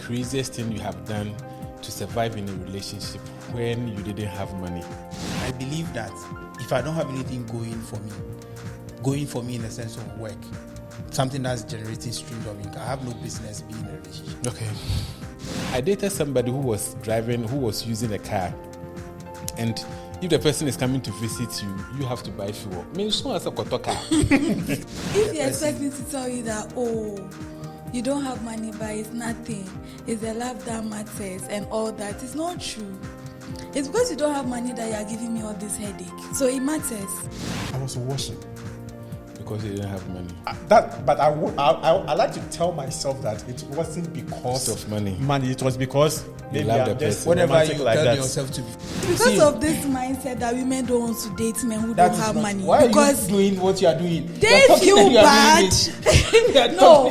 craziest thing you have done to survive in a relationship when you didn't have money? I believe that if I don't have anything going for me in the sense of work, something that's generating streams of income, I have no business being in a relationship. Okay. I dated somebody who was using a car, and if the person is coming to visit you, you have to buy fuel. I mean, so as a car. If you expect me to tell you that, you don't have money, but it's nothing, it's the love that matters and all that, it's not true. It's because you don't have money that you are giving me all this headache. So it matters. I was washing. Because you didn't have money. I like to tell myself that it wasn't because of money. It was because maybe love I'm the just person. Whatever romantic you like tell that. yourself to be. Because of this mindset that women don't want to date men who don't have money. Why because are you doing what you are doing? they feel bad. No,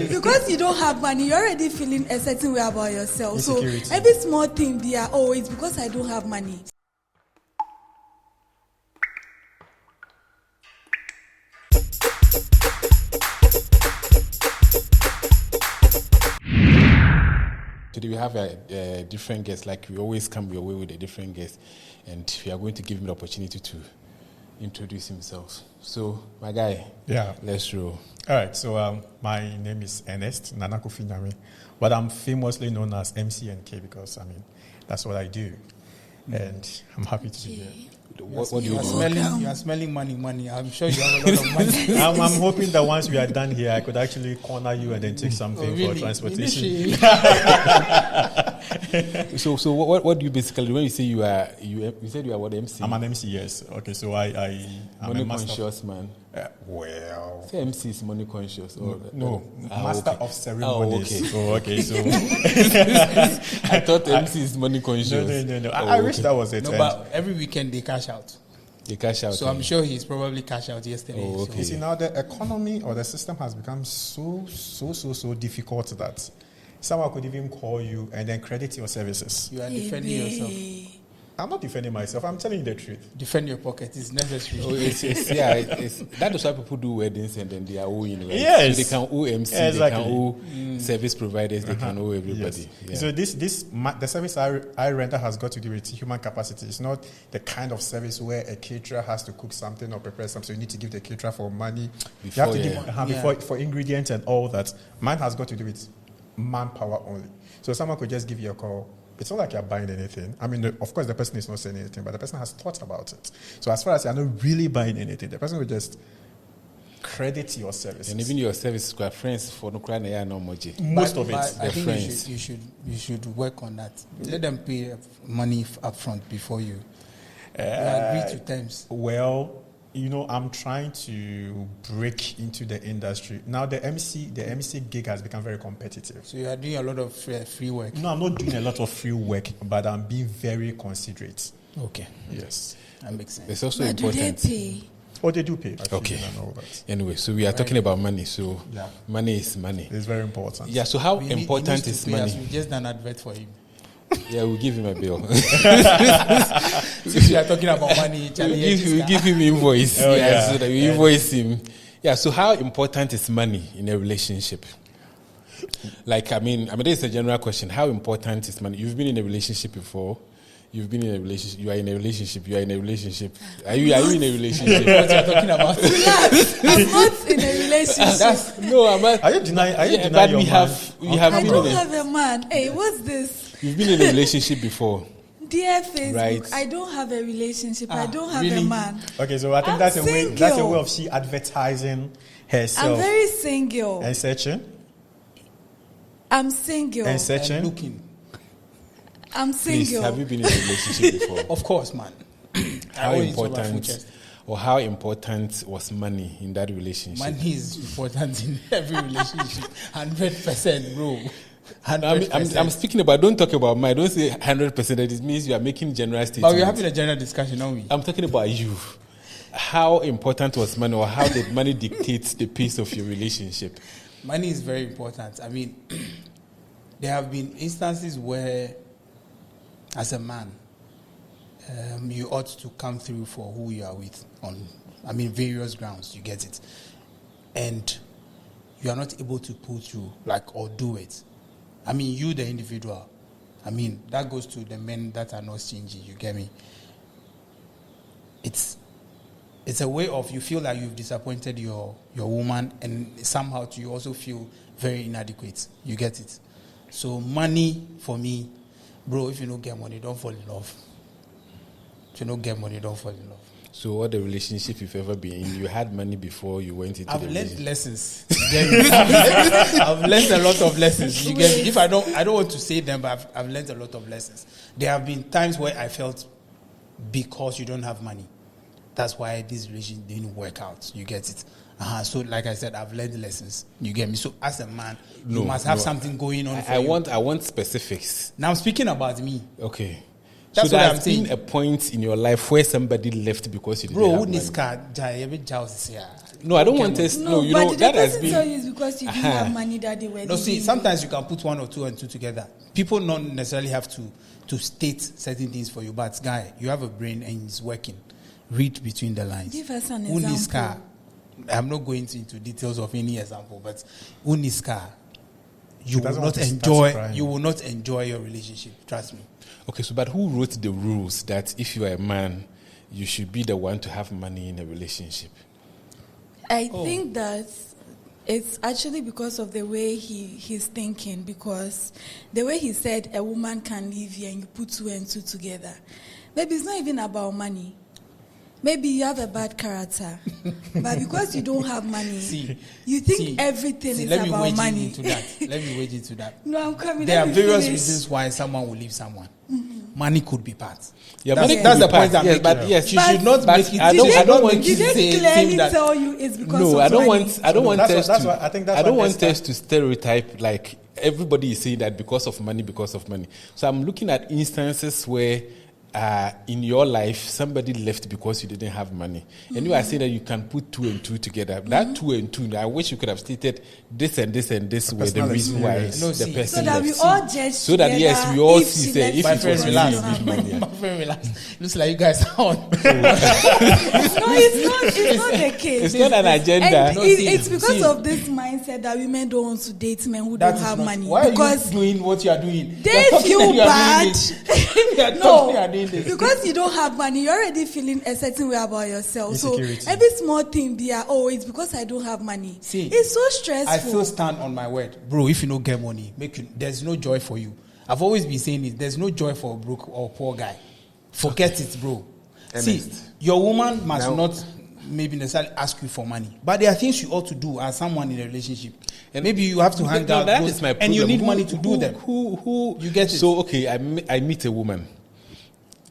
Because you don't have money, you're already feeling a certain way about yourself. Insecurity. So every small thing there, it's because I don't have money. Today we have a different guest, like we always come your way with a different guest, and we are going to give him the opportunity to introduce himself. So, my guy, let's roll. All right, so my name is Ernest Nanakofi Nyame, but I'm famously known as MCNK because, that's what I do, and I'm happy to be here. What do you do? You are smelling money. I'm sure you have a lot of money. I'm hoping that once we are done here, I could actually corner you and then take something for transportation. So what do you basically, when you say you said you are what, MC? I'm an MC, yes. Okay, so I'm money a master conscious man. Say MC is money conscious. Master of ceremonies. Okay. So I thought MC is money conscious. No. I wish that was it. No, but every weekend they cash out. They cash out. So I'm sure he's probably cashed out yesterday. Okay. You see, now the economy or the system has become so difficult that someone could even call you and then credit your services. You are defending yourself. I'm not defending myself. I'm telling you the truth. Defend your pocket. It's necessary. That is why people do weddings and then they are owing, right? Yes. So they can owe MC, exactly. They can owe service providers, they can owe everybody. Yes. Yeah. So the service I render has got to do with human capacity. It's not the kind of service where a caterer has to cook something or prepare something. So you need to give the caterer for money. You have to give for ingredients and all that. Mine has got to do with manpower only. So someone could just give you a call. It's not like you're buying anything. Of course, the person is not saying anything, but the person has thought about it. So as far as you're not really buying anything, the person will just credit your services. And even your services, friends for no crying, no moji. Most of it, I think friends. you should work on that. Let them pay money upfront before you agree to terms. Well, I'm trying to break into the industry. Now the MC gig has become very competitive. So you are doing a lot of free work. No, I'm not doing a lot of free work, but I'm being very considerate. Okay. Yes. That makes sense. It's also But important. do they pay? Oh, they do pay. Okay. And all that. Anyway, so we are talking about money. So money is money. It's very important. Yeah. So how important is money? We just done an advert for him. Yeah, we'll give him a bill. Since we are talking about money, we'll give him invoice. So that we invoice him. Yeah. So how important is money in a relationship? Like, this is a general question. How important is money? You've been in a relationship before. You've been in a relationship. You are in a relationship. You are in a relationship. Are you in a relationship? What you are talking about? I'm not in a relationship. Are you denying but your we man? have I been don't in have a man. Hey, what's this? You've been in a relationship before. Dear Facebook, Right. I don't have a relationship. I don't have a really? man. Okay, so I think I'm that's a single. way of she advertising herself. I'm very single. And searching. I'm single. And searching. And looking. I'm Please, single. have you been in a relationship before? Of course, man. How important was money in that relationship? Money is important in every relationship. 100%, bro. 100%. I'm speaking about, don't talk about money. Don't say 100%. That it means you are making general statements. But we're having a general discussion, aren't we? I'm talking about you. How important was money, or how did money dictate the pace of your relationship? Money is very important. There have been instances where, as a man, you ought to come through for who you are with on, various grounds. You get it, and you are not able to pull through, or do it. I mean, you, the individual. I mean, that goes to the men that are not stingy. You get me? It's a way of you feel like you've disappointed your woman, and somehow you also feel very inadequate. You get it? So money, for me, bro, if you don't get money, don't fall in love. If you don't get money, don't fall in love. So what the relationship you've ever been in, you had money before you went into the relationship? I've learned lessons. You get me? I've learned a lot of lessons. You get me? If I don't want to say them, but I've learned a lot of lessons. There have been times where I felt because you don't have money, that's why this relationship didn't work out. You get it? So, like I said, I've learned lessons. You get me? So, as a man, you must have something going on. I want specifics. Now, I'm speaking about me. Okay. That's so what there's been a point in your life where somebody left because you didn't have money. No, I don't want us. No, you know that has been. Tell you is because you didn't have money that they were. No, see, sometimes you can put one or two and two together. People don't necessarily have to state certain things for you, but guy, you have a brain and it's working. Read between the lines. Give us an example. I'm not going into details of any example, but Uniska, you will not enjoy your relationship. Trust me. Okay, so but who wrote the rules that if you are a man, you should be the one to have money in a relationship? I think that it's actually because of the way he's thinking, because the way he said a woman can live here and you put two and two together. Maybe it's not even about money. Maybe you have a bad character, but because you don't have money, you think everything is about money. Let me wade into that. No, I'm coming. There are various reasons why someone will leave someone. Mm-hmm. Money could be part. Yeah, that's the point I'm making. But yes, you should not make it. I don't want you to say clearly tell you it's because of money. I don't want us to stereotype like everybody is saying that because of money. So I'm looking at instances where in your life, somebody left because you didn't have money. And you are saying that you can put two and two together. That two and two, I wish you could have stated this and this and this were the reason why the person so that left. we all judge so that, yes, we all see, say, if it was relax. My friend, relax. Looks like you guys are on. No, it's not the case. It's not an agenda. It's because of this mindset that women don't want to date men who don't have money. Why are you doing what you are doing? They feel bad. No. Because you don't have money, you're already feeling a certain way about yourself. So every small thing it's because I don't have money. See, it's so stressful. I still stand on my word. Bro, if you don't get money, there's no joy for you. I've always been saying it. There's no joy for a broke or poor guy. Forget it, bro. See, your woman must not maybe necessarily ask you for money. But there are things you ought to do as someone in a relationship. And maybe you have to hang out. And you need money to do them. You get it? So, okay, I meet a woman.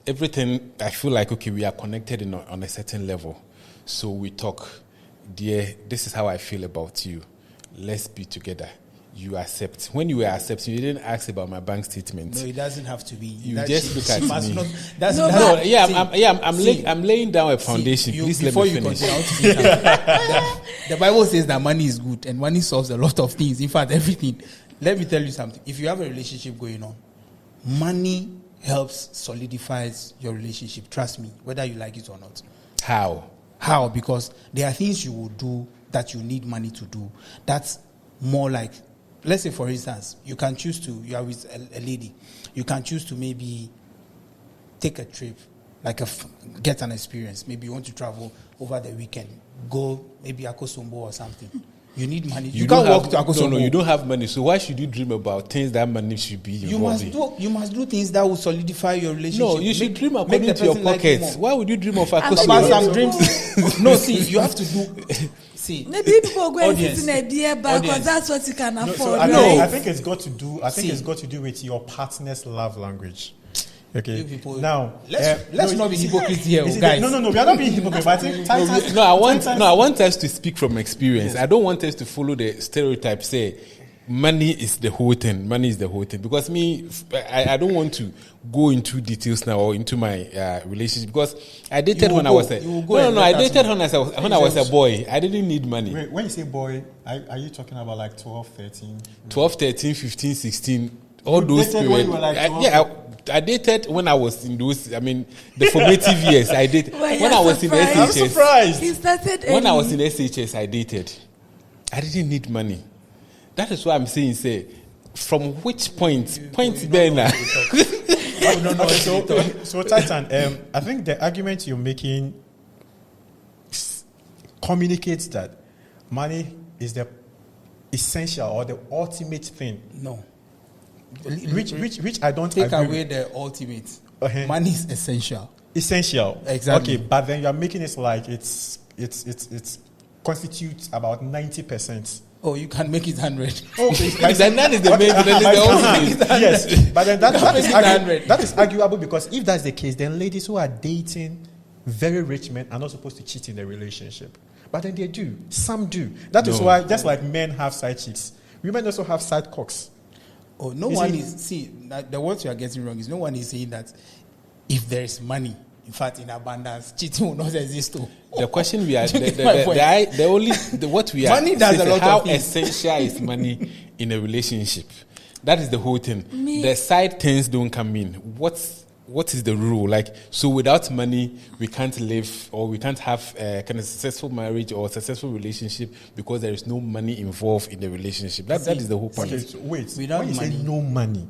Everything, I feel like, okay, we are connected on a certain level. So we talk, dear, this is how I feel about you. Let's be together. You accept. When you were accepting, you didn't ask about my bank statement. No, it doesn't have to be. You just look at me. I'm laying down a foundation. Please let me finish. The Bible says that money is good and money solves a lot of things. In fact, everything. Let me tell you something. If you have a relationship going on, money helps solidifies your relationship. Trust me, whether you like it or not. How? Because there are things you will do that you need money to do. That's more like, let's say for instance, you are with a lady. You can choose to maybe take a trip, get an experience. Maybe you want to travel over the weekend. Go maybe Akosombo or something. You need money. You can't walk to Akosombo. No, you don't have money. So why should you dream about things that money should be involved in? You must do things that will solidify your relationship. No, you should dream according to your pockets. Why would you dream of Akosombo? About some dreams. No, see, you have to do. See, maybe people go and sit in a beer bar because that's what you can afford. I think it's got to do. It's got to do with your partner's love language. Okay. Now, let's not be hypocrites here, guys. No, we are not being hypocrites. I want us to speak from experience. Yes. I don't want us to follow the stereotype. Say, money is the whole thing. Because I don't want to go into details now or into my relationship. Because I dated when I was a boy. I didn't need money. Wait, when you say boy, are you talking about like 12, 13? 12, 13, 15, 16. All those periods. I dated when I was in those, the formative years. I dated. When I was in SHS. I'm surprised. He started when I was in SHS, I dated. I didn't need money. That is why I'm saying, from which point there now? So Titan, I think the argument you're making communicates that money is the essential or the ultimate thing. No. Which I don't take agree away with. the ultimate. Uh-huh. Money is essential. Essential. Exactly. Okay, but then you're making it like it's constitutes about 90%. Oh, you can make it 100. Okay, then that is the main. Yes, but then that is is arguable because if that's the case, then ladies who are dating very rich men are not supposed to cheat in their relationship. But then they do. Some do. That is why, just like men have side chicks, women also have side cocks. Oh, the words you are getting wrong is no one is saying that if there is money, in fact, in abundance, cheating will not exist. The question we are what we are money does a lot how of things. essential is money in a relationship? That is the whole thing. Me. The side things don't come in. What is the rule? Like, so without money, we can't live or we can't have a kind of successful marriage or successful relationship because there is no money involved in the relationship. That is the whole point. Okay, so wait. Without when you money. say no money,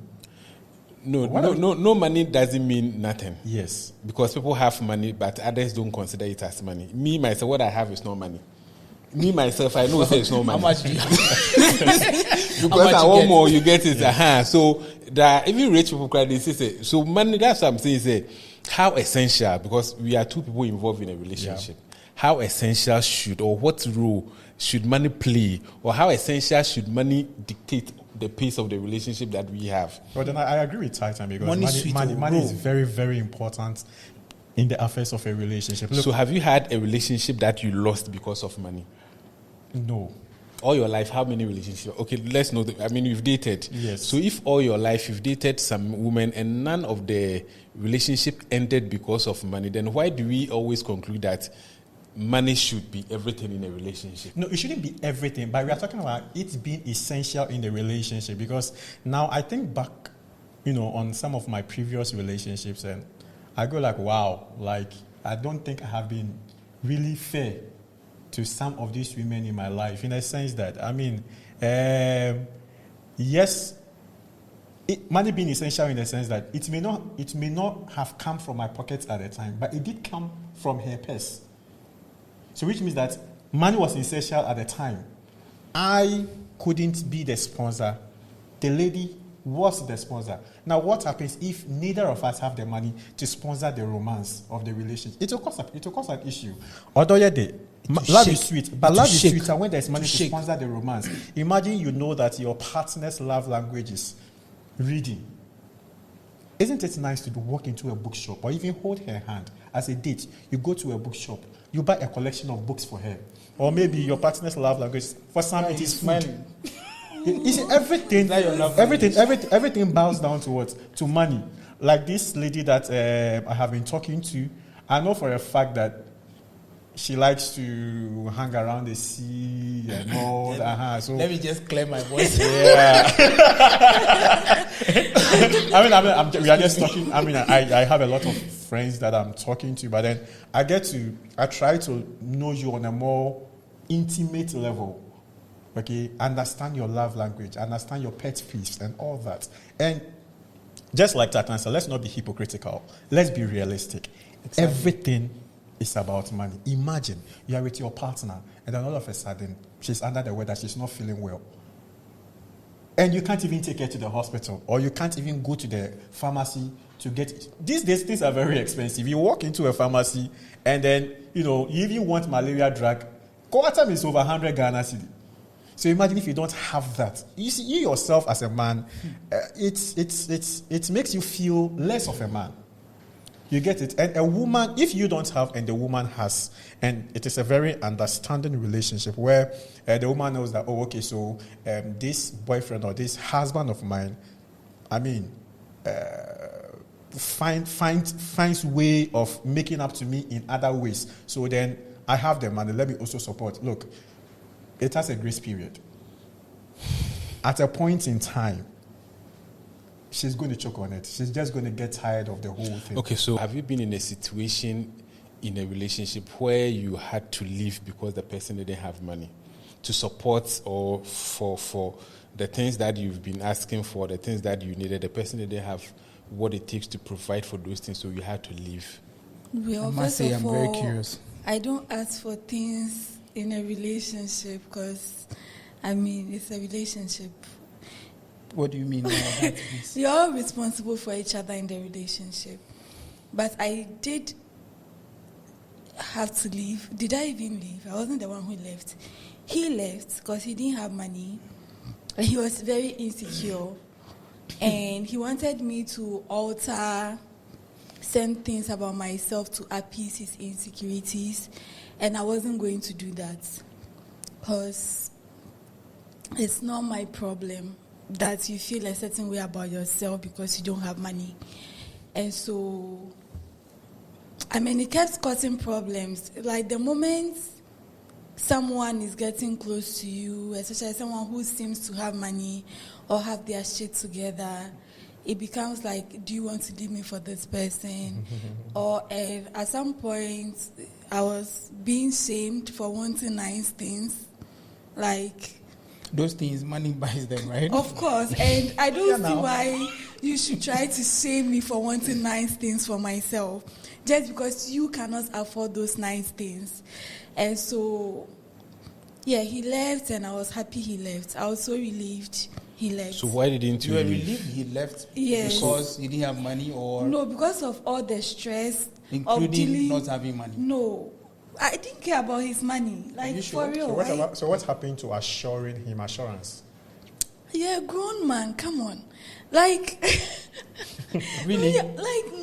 No money doesn't mean nothing. yes. Because people have money, but others don't consider it as money. Me, myself, what I have is not money. Me, myself, I know it's not money. How much do you have? Because I want more, you get it. So, even rich people cry, they say, so money, that's what I'm saying, say, how essential, because we are two people involved in a relationship, how essential should, or what role should money play, or how essential should money dictate the pace of the relationship that we have? But then I agree with Titan because Money money is very, very important in the affairs of a relationship. Look, So have you had a relationship that you lost because of money? no. All your life, how many relationships? Okay, let's know. You've dated. Yes. So if all your life you've dated some women and none of the relationship ended because of money, then why do we always conclude that money should be everything in a relationship? No, it shouldn't be everything, but we are talking about it being essential in the relationship because now I think back, on some of my previous relationships and I go like, wow, like I don't think I have been really fair to some of these women in my life in a sense that, yes, money being essential in the sense that it may not have come from my pockets at the time, but it did come from her purse. So which means that money was essential at the time. I couldn't be the sponsor. The lady was the sponsor. Now what happens if neither of us have the money to sponsor the romance of the relationship? It will cause an issue. Although love is sweet, but love is sweeter when there's money to sponsor the romance. Imagine you know that your partner's love language is reading. Isn't it nice to walk into a bookshop or even hold her hand as a date? You go to a bookshop, you buy a collection of books for her. Or maybe your partner's love language, for some it is food. You see, everything boils down to what? To money. Like this lady that I have been talking to, I know for a fact that she likes to hang around the sea and all that. So let me just clear my voice. Yeah. We are just talking. I have a lot of friends that I'm talking to, but then I try to know you on a more intimate level. Okay, understand your love language, understand your pet peeves and all that. And just like that answer, let's not be hypocritical. Let's be realistic. Exactly. Everything is about money. Imagine you are with your partner and then all of a sudden she's under the weather, she's not feeling well. And you can't even take her to the hospital or you can't even go to the pharmacy to get it. These days things are very expensive. You walk into a pharmacy and then, you even want malaria drug. Coatam is over 100 Ghana cedi. So imagine if you don't have that. You see, you yourself as a man, it makes you feel less of a man. You get it? And a woman, if you don't have and the woman has, and it is a very understanding relationship where the woman knows that, so this boyfriend or this husband of mine, finds way of making up to me in other ways. So then I have the money. Let me also support. Look, it has a grace period. At a point in time, she's going to choke on it. She's just going to get tired of the whole thing. Okay, so have you been in a situation in a relationship where you had to leave because the person didn't have money? to support or for the things that you've been asking for, the things that you needed. The person didn't have what it takes to provide for those things, so you had to leave. I must say, I'm very curious. I don't ask for things in a relationship because, it's a relationship. What do you mean? You're all responsible for each other in the relationship. But I did have to leave. Did I even leave? I wasn't the one who left. He left because he didn't have money. And he was very insecure. And he wanted me to alter certain things about myself to appease his insecurities. And I wasn't going to do that. Because it's not my problem that you feel a certain way about yourself because you don't have money. And so, it kept causing problems. Like the moment someone is getting close to you, especially someone who seems to have money or have their shit together, it becomes like, do you want to leave me for this person? Or at some point, I was being shamed for wanting nice things. Like, those things, money buys them, right? Of course. And I don't see why you should try to shame me for wanting nice things for myself. Just because you cannot afford those nice things. And so, he left and I was happy he left. I was so relieved he left. So why didn't you were leave? relieved he left? Yes. Because he didn't have money or... No, because of all the stress. Including not having money? No. I didn't care about his money. Like, for real. So what's happening to assuring him assurance? You're a grown man. Come on. Like... Really?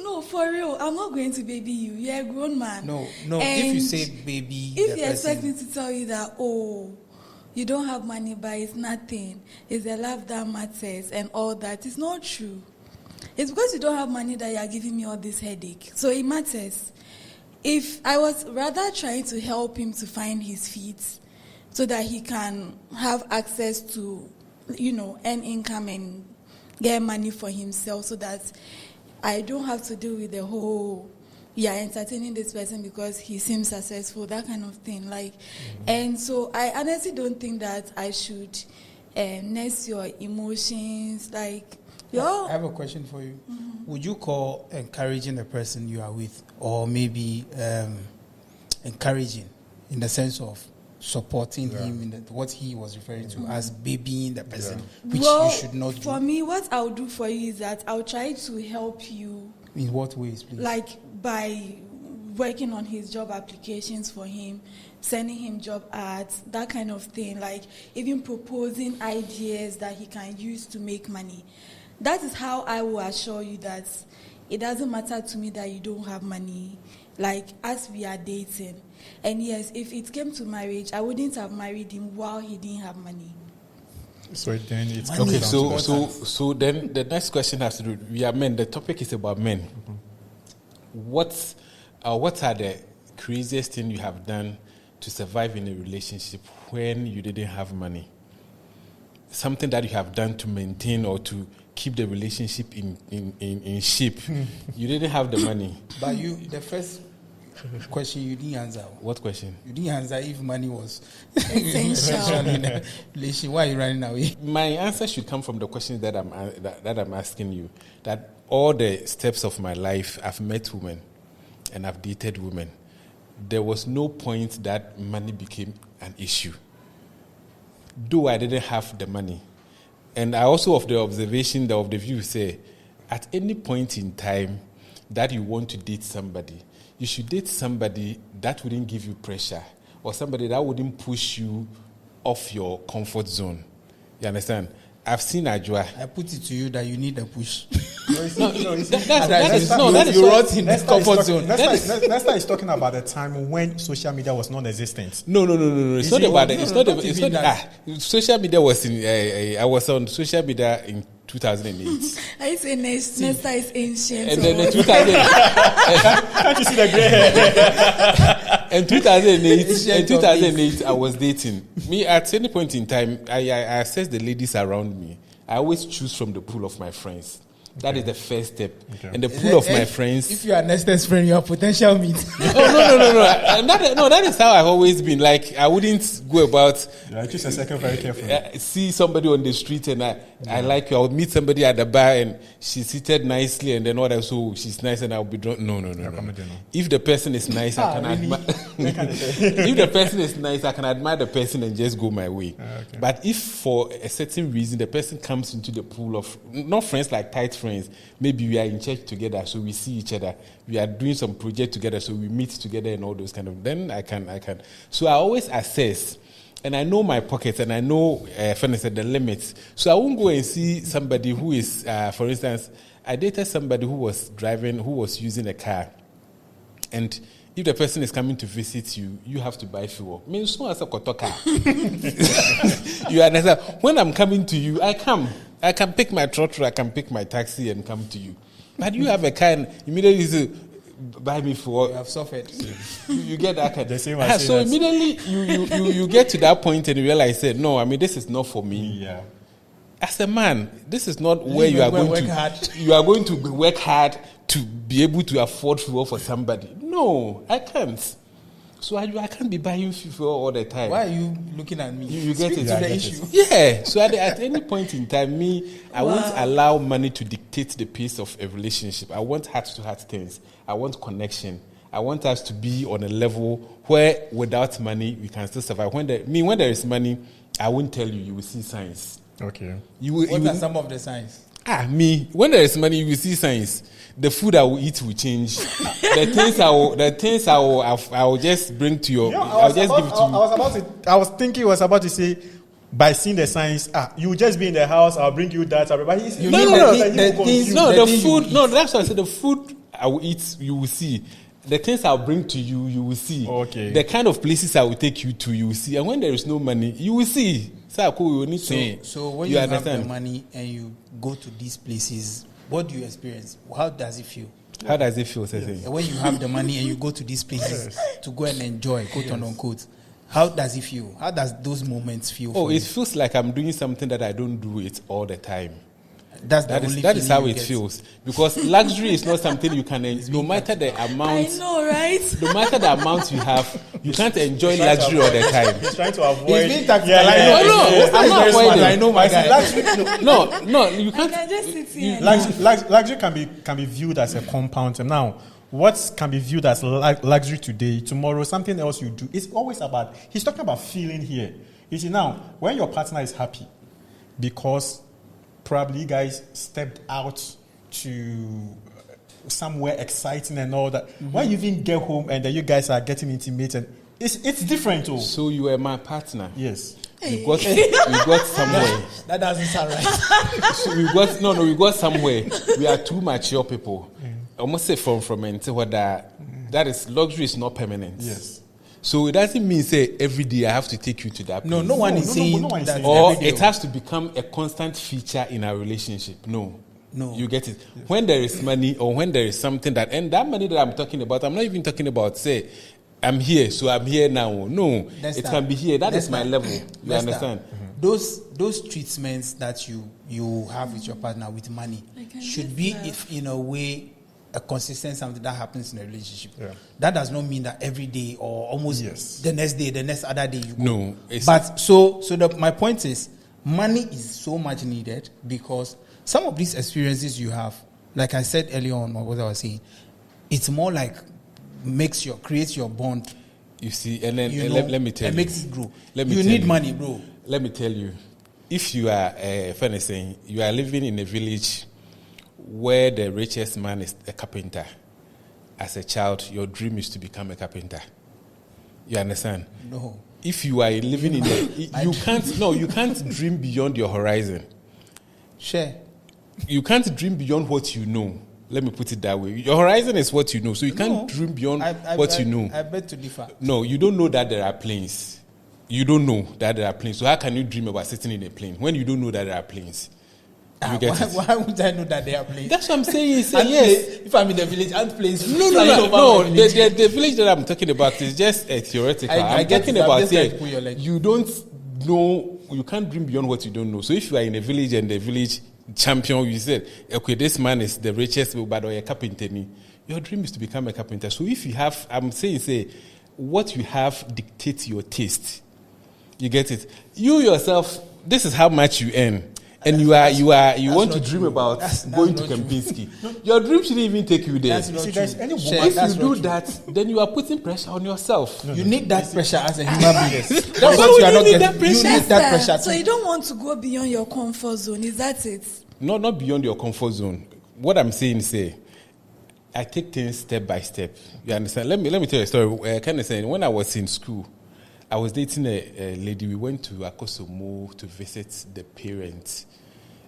No, for real. I'm not going to baby you. You're a grown man. No. If you say baby... If you expect me to tell you that, you don't have money, but it's nothing. It's the love that matters and all that. It's not true. It's because you don't have money that you are giving me all this headache. So it matters. If I was rather trying to help him to find his feet so that he can have access to, earn income and get money for himself so that I don't have to deal with the whole, entertaining this person because he seems successful, that kind of thing. And so I honestly don't think that I should nurse your emotions. I have a question for you. Mm-hmm. Would you call encouraging the person you are with, or maybe encouraging in the sense of supporting him in what he was referring to as babying the person, which you should not do? For me, what I'll do for you is that I'll try to help you. In what ways, please? By working on his job applications for him, sending him job ads, that kind of thing. Even proposing ideas that he can use to make money. That is how I will assure you that it doesn't matter to me that you don't have money, as we are dating. And yes, if it came to marriage, I wouldn't have married him while he didn't have money. So then it's okay. So then the next question has to do. We are men. The topic is about men. Mm-hmm. What are the craziest thing you have done to survive in a relationship when you didn't have money? Something that you have done to maintain or to keep the relationship in shape. You didn't have the money. But the first question you didn't answer. What question? You didn't answer if money was essential in a relationship. Why are you running away? My answer should come from the questions that I'm asking you. That all the steps of my life, I've met women and I've dated women. There was no point that money became an issue. Though I didn't have the money. And I also, of the observation, of the view, say, at any point in time that you want to date somebody, you should date somebody that wouldn't give you pressure or somebody that wouldn't push you off your comfort zone. You understand? I've seen Ajwa. I put it to you that you need a push. That is you rot in the comfort zone. Nesta is talking about the time when social media was non-existent. No. It's not about it. Social media was in. I was on social media in 2008. I say Nesta is ancient. And then in 2000. Can't you see the grey hair? In 2008, I was dating. Me, at any point in time, I assess the ladies around me. I always choose from the pool of my friends. That is the first step. Okay. And the pool of my friends. If you are Nesta's friend, you are potential meet. No. That is how I've always been. Like, I wouldn't go about. Yeah, choose a second very carefully. See somebody on the street and I like you. I'll meet somebody at the bar and she's seated nicely and then what else? So she's nice and I'll be drunk. No. If the person is nice, I can admire. If the person is nice, I can admire the person and just go my way. Okay. But if for a certain reason the person comes into the pool of not friends like tight friends, maybe we are in church together, so we see each other. We are doing some project together, so we meet together and all those kind of. Then I can. So I always assess, and I know my pockets, and I know, for instance, the limits. So I won't go and see somebody who is, for instance, I dated somebody who was using a car, and if the person is coming to visit you, you have to buy fuel. I mean, it's not as a car. You understand? When I'm coming to you, I come. I can pick my trotro, I can pick my taxi and come to you. But you have a car and immediately you say, buy me fuel. You have suffered. You get that kind. So immediately you get to that point and you realize, no, I mean, this is not for me. Yeah. As a man, this is not where you are going to hard. You are going to work hard to be able to afford fuel for somebody. No, I can't. So I can't be buying fuel all the time. Why are you looking at me? You get it. The issue. Yeah. So at any point in time, I won't allow money to dictate the pace of a relationship. I want heart-to-heart things. I want connection. I want us to be on a level where without money, we can still survive. When there is money, I won't tell you. You will see signs. Okay. What are some of the signs? When there is money, you will see signs. The food I will eat will change. The things I will just bring to you. I'll just give it to you. I was thinking he was about to say, by seeing the signs, you will just be in the house. I'll bring you that. But the food. No, that's what I said. The food I will eat, you will see. The things I'll bring to you, you will see. Okay. The kind of places I will take you to, you will see. And when there is no money, you will see. So when you have the money and you go to these places, what do you experience? How does it feel? How does it feel, yes. When you have the money and you go to these places to go and enjoy, quote unquote, how does it feel? How does those moments feel? It feels like I'm doing something that I don't do it all the time. That is how it feels. Because luxury is not something you can enjoy. No matter the amount. I know, right? No matter the amount you have, you can't enjoy luxury all the time. He's trying to avoid. He's being tactical. I'm not avoiding. I know my guy. No, you can't. I just sit here. Luxury can be viewed as a compound. Now, what can be viewed as luxury today, tomorrow, something else you do. It's always about. He's talking about feeling here. You see, now when your partner is happy, because probably you guys stepped out to somewhere exciting and all that. Mm-hmm. When you even get home and then you guys are getting intimate, and it's different too. So you were my partner. Yes. We got somewhere. That doesn't sound right. So we got somewhere. We are two mature people. I must say from until that is luxury is not permanent. Yes. So it doesn't mean say every day I have to take you to that place. No one is saying that. Or it has to become a constant feature in our relationship. No. You get it. Yes. When there is money or when there is something and that money that I'm talking about, I'm not even talking about say I'm here, so I'm here now. No, it can be here. That is my level. You understand? Mm-hmm. Those treatments that you have with your partner with money should be, if in a way, a consistent something that happens in a relationship. Yeah. That does not mean that every day or almost the next day, the next other day you go. No. But my point is, money is so much needed because some of these experiences you have, like I said earlier on, or what I was saying, it's more like creates your bond. You see, and then let me tell you. It makes it grow. You need money, bro. Let me tell you. If you are, you are living in a village where the richest man is a carpenter, as a child, your dream is to become a carpenter. You understand? No. If you are living in you can't dream beyond your horizon. Sure. You can't dream beyond what you know. Let me put it that way. Your horizon is what you know, so you can't dream beyond what you know. I beg to differ. No, you don't know that there are planes. You don't know that there are planes. So how can you dream about sitting in a plane when you don't know that there are planes? Why would I know that they are planes? That's what I'm saying. Yes. If I'm in the village, aren't planes? No. The village that I'm talking about is just a theoretical. I'm talking about you don't know. You can't dream beyond what you don't know. So if you are in a village and the village champion. You said, okay, this man is the richest, but or a carpenter. Your dream is to become a carpenter. So if you have, I'm saying, say, what you have dictates your taste. You get it? You yourself, this is how much you earn. And you want to dream about going to Kempinski. Your dream shouldn't even take you there. If you do that, then you are putting pressure on yourself. You need that pressure as a human being. That's what you are not getting. That pressure. You need that pressure. So you don't want to go beyond your comfort zone. Is that it? No, not beyond your comfort zone. What I'm saying is, I take things step by step. You understand? Let me tell you a story. Kind of saying, when I was in school, I was dating a lady. We went to Akosomo to visit the parents.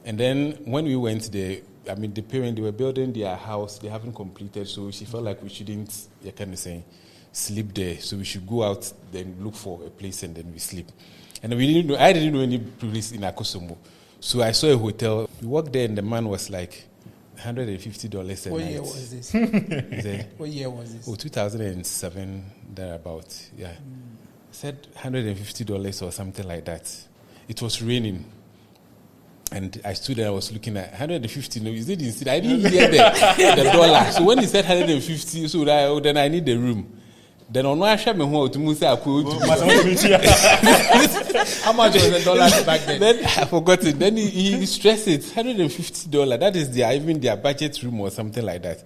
And then when we went there, the parents, they were building their house. They haven't completed, so she felt like we shouldn't, sleep there. So we should go out, then look for a place, and then we sleep. And I didn't know any place in Akosomo. So I saw a hotel. We walked there, and the man was like, $150 a night. What year was this? What year was this? 2007, thereabout. Yeah. Said $150 or something like that. It was raining. And I stood there, I was looking at 150. No, is it inside? I didn't hear the dollar. So when he said 150, so then I need the room. Then on my shop, how much was the dollar back then? Then I forgot it. Then he stressed it, $150. That is even their budget room or something like that.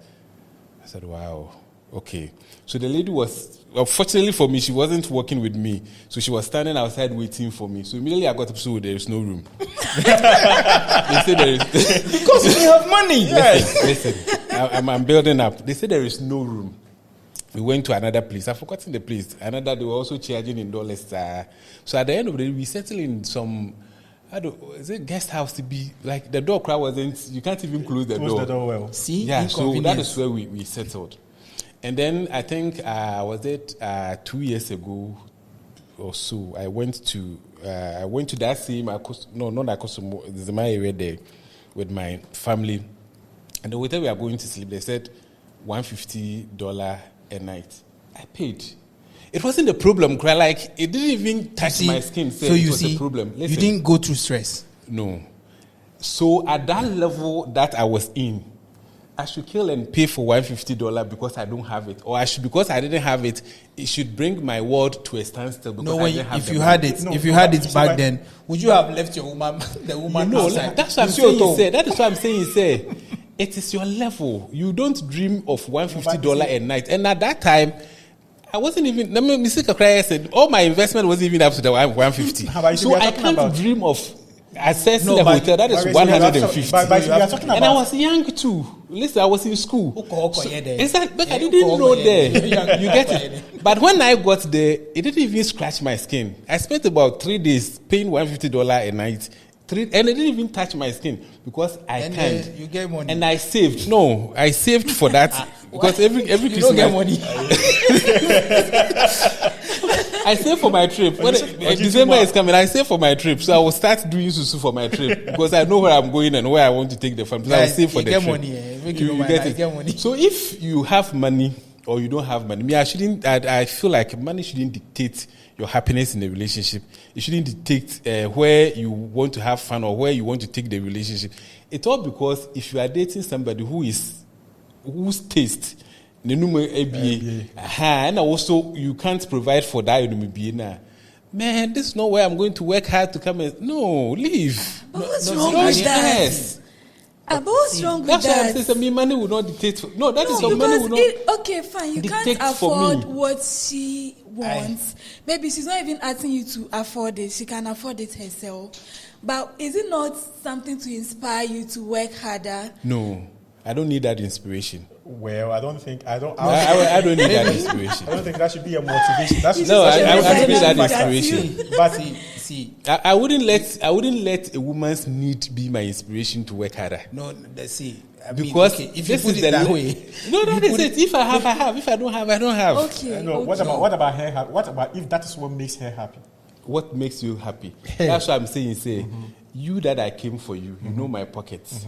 I said, wow, okay. So the lady was, fortunately for me, she wasn't working with me. So she was standing outside waiting for me. So immediately I got up, so there is no room. They said there is. Because we have money. Yes. Listen, I'm building up. They said there is no room. We went to another place. I've forgotten the place. They were also charging in dollars. So at the end of the day, we settled in some, is it guest house to be, like the door crowd wasn't, you can't even close the door. Close the door well. See? Yeah, so that is where we settled. And then I think, was it 2 years ago or so, I went to that same, not Akosomo, there's my area there with my family. And the hotel we are going to sleep, they said $150 a night. I paid. It wasn't a problem, like it didn't even touch my skin. So you was see, a problem. Listen, you didn't go through stress. No. So at that level that I was in, I should kill and pay for $150 because I don't have it, or because I didn't have it, it should bring my world to a standstill. Because no, if you had it back then, would you have left your woman, the woman? No, outside? That's what I'm saying. That is what I'm saying. It is your level. You don't dream of $150 a night. And at that time, I wasn't even. Mr. Kakraya said all my investment wasn't even up to the $150. So I can't dream of accessing the hotel. That is $150. And I was young too. Listen, I was in school. But I didn't know there. You get it. But when I got there, it didn't even scratch my skin. I spent about 3 days paying $150 a night. And it didn't even touch my skin because I can't. You get money. And I saved. No, I saved for that because every you Christmas. Don't get money. I save for my trip. When December is coming, I save for my trip. So I will start doing susu for my trip because I know where I'm going and where I want to take the family. So I will save for the trip. You get it. Get money. So if you have money or you don't have money, I feel like money shouldn't dictate your happiness in a relationship. It shouldn't dictate where you want to have fun or where you want to take the relationship. It's all because if you are dating somebody whose taste, and also you can't provide for that, man, this is not where I'm going to work hard to come and no, leave. But what's wrong with that? Yes. But what's wrong with that's that? That's why I'm saying money will not dictate. No, that is your money will not. Okay, fine. You can't afford what she wants. Maybe she's not even asking you to afford it. She can afford it herself. But is it not something to inspire you to work harder? No, I don't need that inspiration. Well, I don't need that inspiration. I don't think that should be a motivation. I don't need that inspiration. But see, I wouldn't let a woman's need be my inspiration to work harder. No, see. Because if you put it that way, no, that is it. If I have, I have. If I don't have, I don't have. Okay. No. Okay. What about her? What about if that is what makes her happy? What makes you happy? That's what I'm saying. You that I came for you. You know my pockets.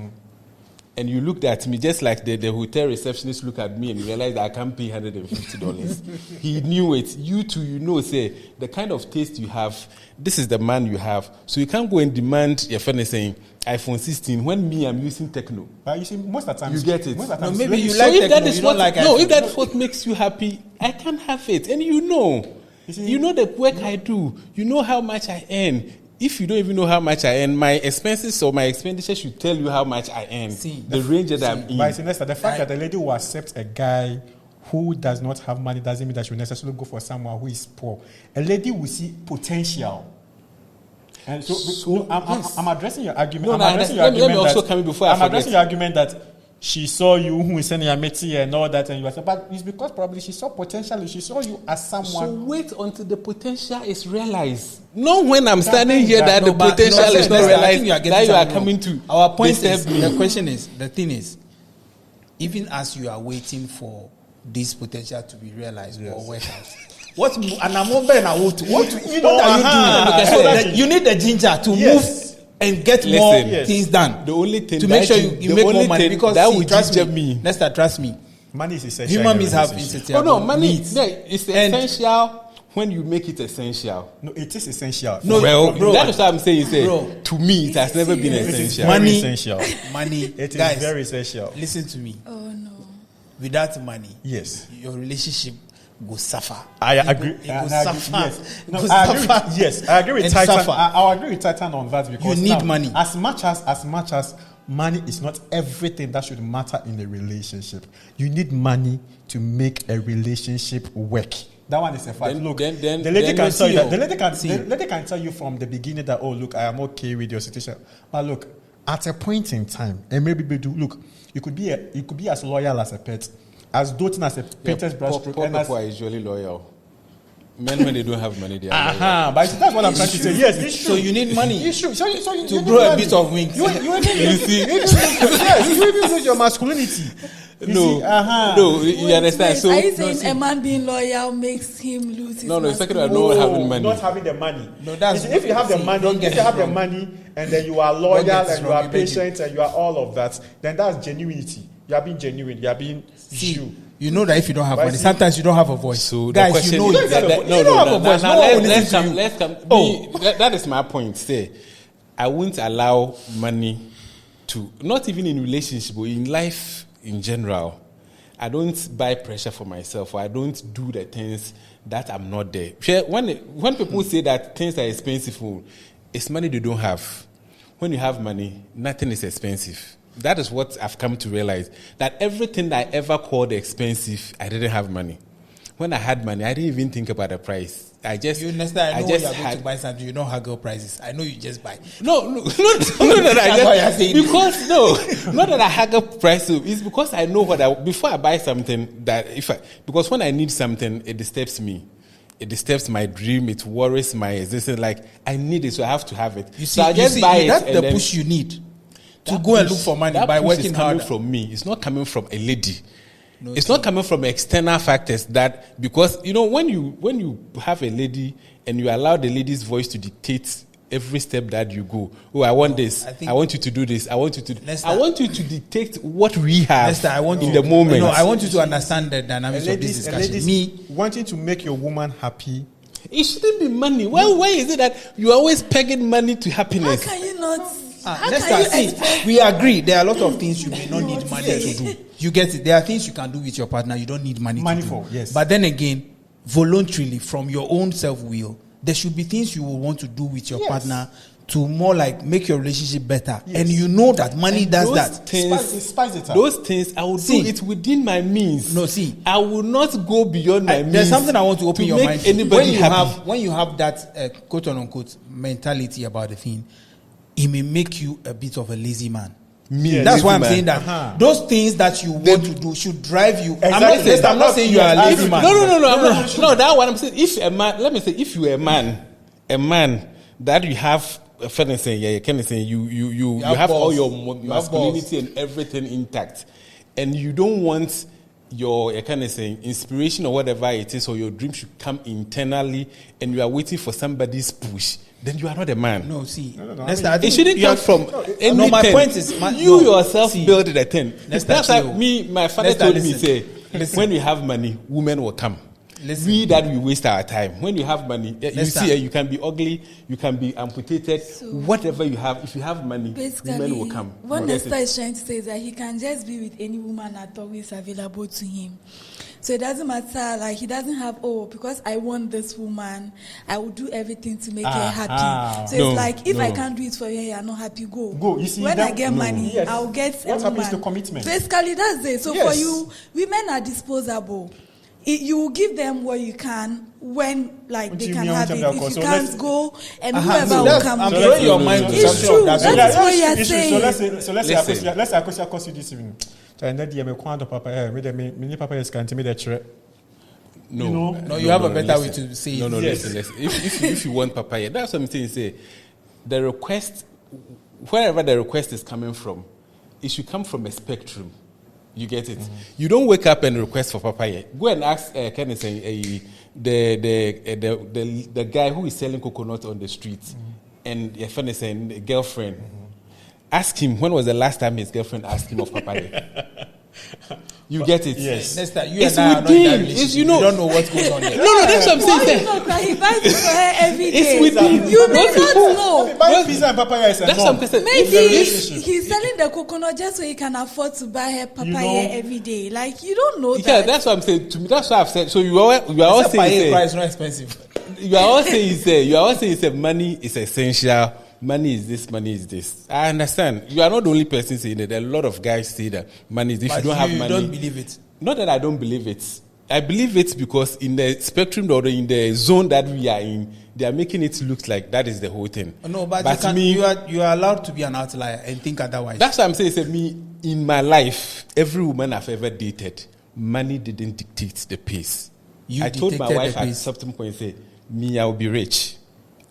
and you looked at me just like the hotel receptionist looked at me and realized that I can't pay $150. He knew it. You too, say the kind of taste you have, this is the man you have. So you can't go and demand your friend saying iPhone 16 when me I'm using Techno. But you see, most of the time you get it. No, maybe you like Techno, you don't like iPhone. No, if that's what makes you happy, I can have it. And you know the work I do. You know how much I earn. If you don't even know how much I earn, my expenses or my expenditure should tell you how much I earn. The range that I'm in. But Nesta, the fact that the lady will accept a guy who does not have money doesn't mean that she will necessarily go for someone who is poor. A lady will see potential. And so I'm addressing your argument. Let me also come in before I forget. I'm addressing your argument that she saw you who is sending your meti and all that, and you were saying, but it's because probably she saw potential. She saw you as someone. So wait until the potential is realized. Not when I'm standing here that the potential is not realized. That you are coming to. Our point is, the question is, the thing is, even as you are waiting for this potential to be realized or work out, what are you doing? So that you need the ginger to move and get more things done. The only thing to make sure you make more money, because that will trust me. Nesta, trust me. Money is essential. Human beings have insatiable needs. It's essential when you make it essential. No, it is essential. No, bro, that is what I'm saying. To me, it has never been essential. Money, essential. Money, it is guys, very essential. Listen to me. Oh no. Without money, yes, your relationship will suffer. I agree. Yes, I agree with Titan. I agree with Titan on that, because you need money. As much as money is not everything that should matter in a relationship. You need money to make a relationship work. That one is a fact. Look, the lady can tell you that. The lady can tell you from the beginning that, oh, look, I am okay with your situation. But look, at a point in time, and maybe look, you could be as loyal as a pet, as doting as a painter's brushstroke. Poor people are usually loyal. Men, when they don't have money, they are loyal. But that's what I'm trying to say. Yes, it's true. So you need money. It's true. So you to grow a bit of wings. You see? Yes, you even lose your masculinity. You understand? So, are you saying a man being loyal makes him lose his No, it's second about not having money. Not having the money. No, that's if you have the money, and then you are loyal and you are patient and you are all of that, then that's genuinity. You are being genuine. You are being you. You know that if you don't have money, sometimes you don't have a voice. So guys, the question you don't have a voice. Let's come. That is my point. Say, I won't allow money to, not even in relationship, but in life in general. I don't buy pressure for myself, or I don't do the things that I'm not there. When people say that things are expensive, it's money they don't have. When you have money, nothing is expensive. That is what I've come to realize. That everything that I ever called expensive, I didn't have money. When I had money, I didn't even think about the price. I know when you're going to buy something, you know haggle prices. I know you just buy. Not that I haggle prices. It's because I know before I buy something, because when I need something, it disturbs me. It disturbs my dream. It worries my existence. Like, I need it, so I have to have it. So I just buy it. That's the push you need to go and look for money by working hard. It's coming from me. It's not coming from a lady. No, it's not coming from external factors. That because when you have a lady and you allow the lady's voice to dictate every step that you go. Oh, I want this. I want you to do this. I want you to. Nesta, I want you to dictate what we have. Nesta, in the moment. I want you to understand the dynamics of this discussion. Me wanting to make your woman happy. It shouldn't be money. Why is it that you're always pegging money to happiness? How can you not? We agree. There are a lot of things you may not need money to do. You get it. There are things you can do with your partner you don't need money to do. Yes. But then again, voluntarily, from your own self-will, there should be things you will want to do with your partner to more like make your relationship better. Yes. And you know that money does that. Spice it up. Those things, I will do it within my means. I will not go beyond my means. There's something I want to open your mind to. When you have that quote-unquote mentality about the thing, it may make you a bit of a lazy man. That's why I'm saying that those things that you want to do should drive you. Exactly. I'm not saying you are a lazy man. No. That's what I'm saying. If a man, let me say, if you're a man that you have a friend saying, you have all your masculinity and everything intact, and you don't want your kind of saying inspiration or whatever it is, or your dream should come internally, and you are waiting for somebody's push, then you are not a man. No, see, Nesta, it shouldn't come from anything. No, my point is, you yourself build the thing. Nesta, that's like me. My father Nesta, told listen. me, say, when we have money, women will come. Listen. We that we waste our time. When you have money, you Nesta. see, you can be ugly, you can be amputated, whatever you have. If you have money, women will come. What Nesta is trying to say is that he can just be with any woman at all who is available to him. So it doesn't matter, like he doesn't have, because I want this woman, I will do everything to make her happy. So it's like, if I can't do it for her, you're not happy, go. You see, when I get money, I'll get a woman. What happens to commitment? Basically, that's it. So for you, women are disposable. You will give them what you can when, like, they can have it. If you can't go, and whoever will come. I'm throwing your mind to it's true. That's what you're saying. So let's say I cost you this evening. No, you have a better way to say it. No, listen. If you want papaya, that's what I'm saying. Say, the request, wherever the request is coming from, it should come from a spectrum. You get it? Mm-hmm. You don't wake up and request for papaya. Go and ask the guy who is selling coconut on the street, and your friend is saying girlfriend. Mm-hmm. Ask him, when was the last time his girlfriend asked him of papaya? You get it? Yes. Nesta, you and I are not in that relationship. You don't know what goes on there. No, that's what I'm saying. He buys it for her every day. It's with him. You may not know. Buying pizza and papaya is that's what I'm saying. Maybe he's selling the coconut just so he can afford to buy her papaya every day. Like, you don't know that. Yeah, that's what I'm saying. To me, that's what I've said. So you are all saying price not expensive. You are all saying money is essential. Money is this, money is this. I understand. You are not the only person saying it. There are a lot of guys say that money is this. If you don't have money. You don't believe it. Not that I don't believe it. I believe it because in the spectrum or in the zone that we are in, they are making it look like that is the whole thing. No, but you are allowed to be an outlier and think otherwise. That's what I'm saying. Say me, in my life, every woman I've ever dated, money didn't dictate the pace. I told my wife at some point, say, me, I will be rich.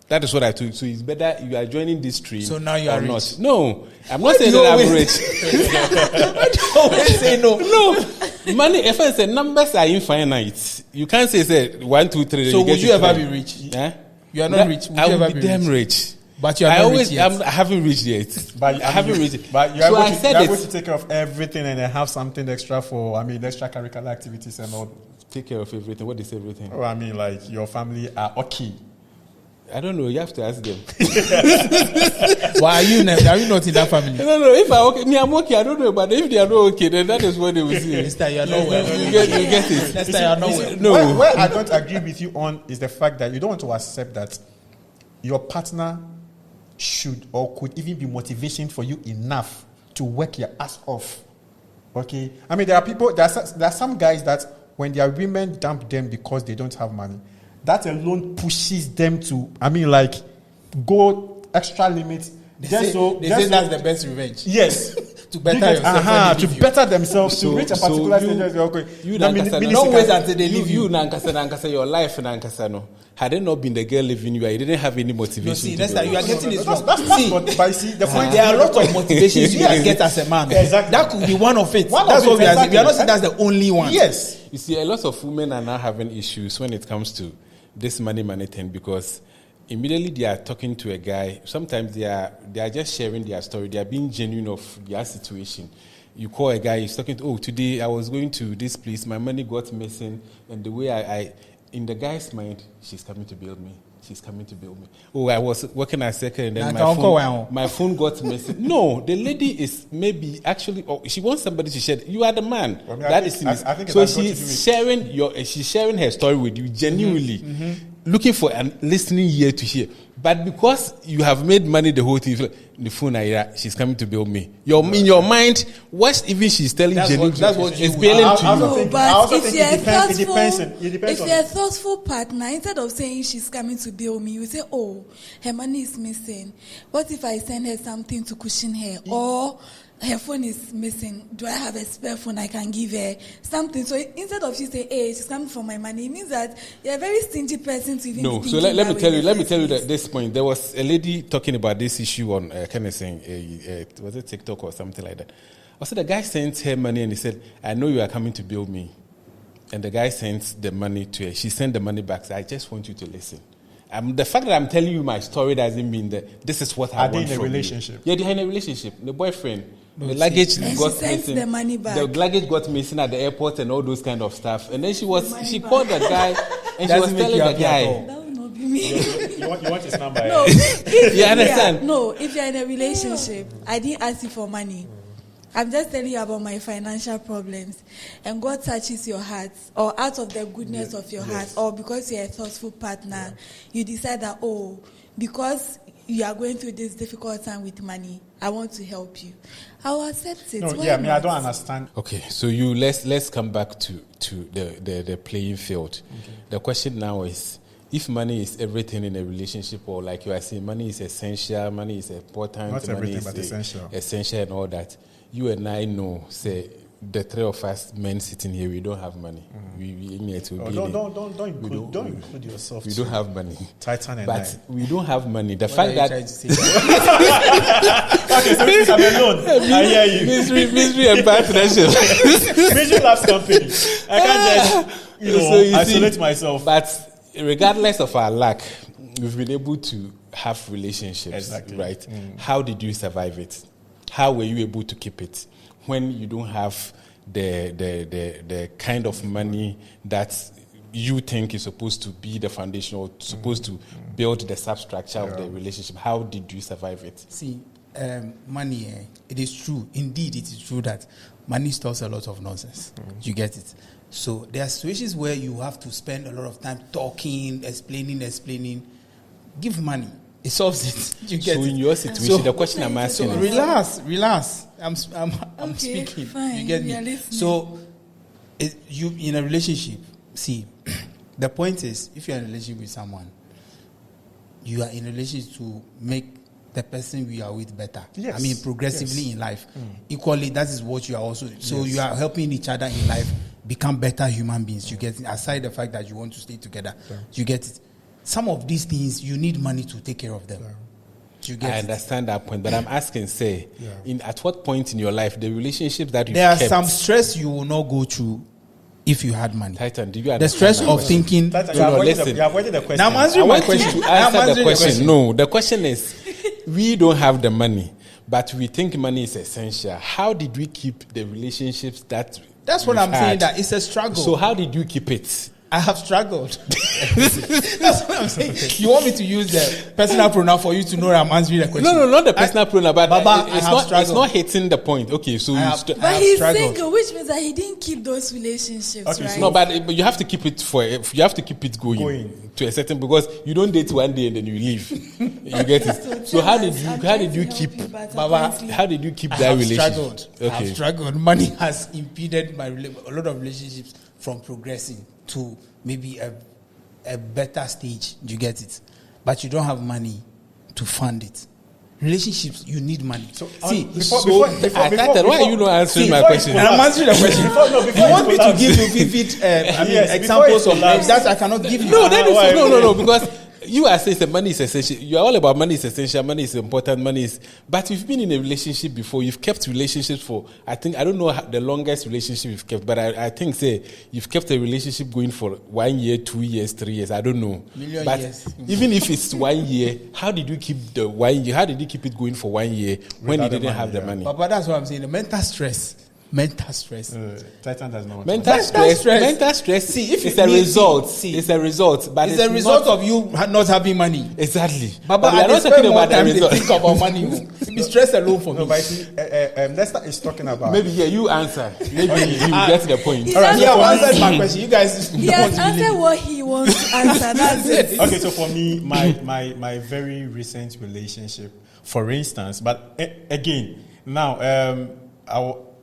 That is what I told you. So it's better you are joining this stream. So now you are rich. Not. No, I'm not saying that I'm rich. Why do you always say no? No. Money, if I say numbers are infinite, you can't say 1, 2, 3. So would you ever be rich? Yeah? You are not rich. Would I you will ever be damn rich. But you are not rich yet. I haven't reached yet. But I haven't reached it. But you are able to take care of everything and then have something extra for, extracurricular activities and all. Take care of everything. What is everything? Oh, like your family are okay. I don't know. You have to ask them. Why are you not in that family? No. If I'm okay. I don't know. But if they are not okay, then that is what they will see. Nesta, you are not well. You get it. Nesta, you are not well. No. Where I don't agree with you on is the fact that you don't want to accept that your partner should or could even be motivation for you enough to work your ass off. Okay? There are people, there are some guys that when their women dump them because they don't have money, that alone pushes them to, go extra limits. They say that's the best revenge. Yes. To better yourself. To better themselves, to reach a particular stage. Don't wait until they leave you. Your life, no. Had it not been the girl leaving you didn't have any motivation. No, see, Nesta, you are getting it wrong. But see, the point there are a lot of motivations you can get as a man. Exactly. That could be one of it. That's what we are saying. We are not saying that's the only one. Yes. You see, a lot of women are now having issues when it comes to this money thing because immediately they are talking to a guy. Sometimes they are just sharing their story. They are being genuine of their situation. You call a guy, he's talking to, today I was going to this place, my money got missing, and the way I in the guy's mind, she's coming to build me. She's coming to build me. Oh, I was working at second and then my phone got missing. No, the lady is maybe actually, she wants somebody to share. You are the man. I think so she's sharing her story with you genuinely, looking for a listening ear to hear. But because you have made money the whole thing, the phone, she's coming to build me. In your mind, what even she's telling genuinely, that's what is bailing to you. No, but if you're a thoughtful partner, instead of saying she's coming to build me, you say, her money is missing. What if I send her something to cushion her? Or her phone is missing. Do I have a spare phone I can give her? Something. So instead of she say, she's coming for my money, it means that you're a very stingy person to even No, so let me tell you that at this point, there was a lady talking about this issue on, was it TikTok or something like that? Also, the guy sent her money and he said, I know you are coming to bill me. And the guy sent the money to her. She sent the money back. So I just want you to listen. The fact that I'm telling you my story doesn't mean that this is what I want from you. Are they in a relationship? Yeah, they're in a relationship. The boyfriend. The luggage got missing. The money back. The luggage got missing at the airport and all those kind of stuff. And then she called the guy and she was telling the guy. That would not be me. You want his number? No, you understand? If you're in a relationship, I didn't ask you for money. I'm just telling you about my financial problems. And God touches your heart, or out of the goodness of your heart, or because you're a thoughtful partner, you decide that, because you are going through this difficult time with money, I want to help you. I will accept it. I don't understand. Okay, so let's come back to the playing field. Okay. The question now is, if money is everything in a relationship, or like you are saying, money is essential, money is important, not money everything, is but essential and all that. You and I know, say, the three of us men sitting here, we don't have money. Don't include yourself. We don't have money. Titan and but we don't have money. The fact that okay, so I'm alone. I hear you. Misery and bad pressure. Misery loves company. I can't just isolate myself. But regardless of our lack, we've been able to have relationships, right? How did you survive it? How were you able to keep it when you don't have the kind of money that you think is supposed to be the foundation or supposed to build the substructure of the relationship? How did you survive it? See, money, it is true. Indeed, it is true that money stores a lot of nonsense. You get it? So there are situations where you have to spend a lot of time talking, explaining. Give money. It solves it. You get so it? In your situation, the question I'm asking is... Relax. I'm okay, speaking. Fine. You get me? So, you in a relationship, see, the point is, if you're in a relationship with someone, you are in a relationship to make the person you are with better. Yes. I mean, progressively in life. Equally, that is what you are also... So you are helping each other in life become better human beings. You get it? Aside the fact that you want to stay together. You get it? Some of these things, you need money to take care of them. I understand that point, but I'm asking, at what point in your life, the relationships that you there are some stress you will not go through if you had money. Titan, do you understand the stress of thinking? Titan, you avoided the question. Now I'm answering my question. Answer the question. No, the question is, we don't have the money, but we think money is essential. How did we keep the relationships that? That's what I'm saying. That it's a struggle. So how did you keep it? I have struggled. That's what I'm saying. You want me to use the personal pronoun for you to know that I'm answering the question? No, not the personal pronoun, but Baba, it's not hitting the point. Okay, so but he's single, which means that he didn't keep those relationships, right? No, but you have to keep it going to a certain, because you don't date one day and then you leave. You get it. So how did you keep that relationship? I've struggled. Money has impeded a lot of relationships from progressing to maybe a better stage. You get it? But you don't have money to fund it. Relationships, you need money. So, see, why are you not answering my question? And I'm answering the question. You want me to give you vivid examples of that I cannot give you? No, no, because you are saying that money is essential. You are all about money is essential, money is important, money is... But you've been in a relationship before. You've kept relationships for... I don't know the longest relationship you've kept, but I think, you've kept a relationship going for 1 year, 2 years, 3 years. I don't know. But years. Even if it's 1 year, how did you keep the 1 year? How did you keep it going for 1 year when you didn't have the money? But that's what I'm saying. The mental stress. Titan does not. Mental stress. See, if it's a result, it's a result. But it's a result of you not having money. Exactly. But we are not talking about the result. Think about money. Be stressed alone for me. No, but see, Nesta is talking about. Maybe you answer. Maybe you get the point. All right, I've answered my question. You guys. He has answered what he wants to answer. That's it. Okay, so for me, my very recent relationship, for instance, but again, now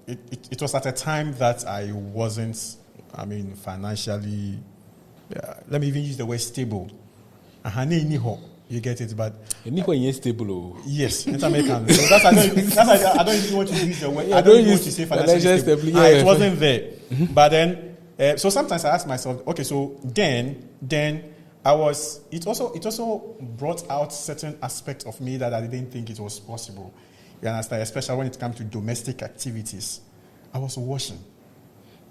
It was at a time that I wasn't, financially, let me even use the word stable. You get it, but... stable. Yes, it's American. So I don't even want to use the word. I don't even want to say financially stable. It wasn't there. Mm-hmm. But then, so sometimes I ask myself, okay, so then it also brought out certain aspects of me that I didn't think it was possible. You understand? Especially when it comes to domestic activities. I was washing.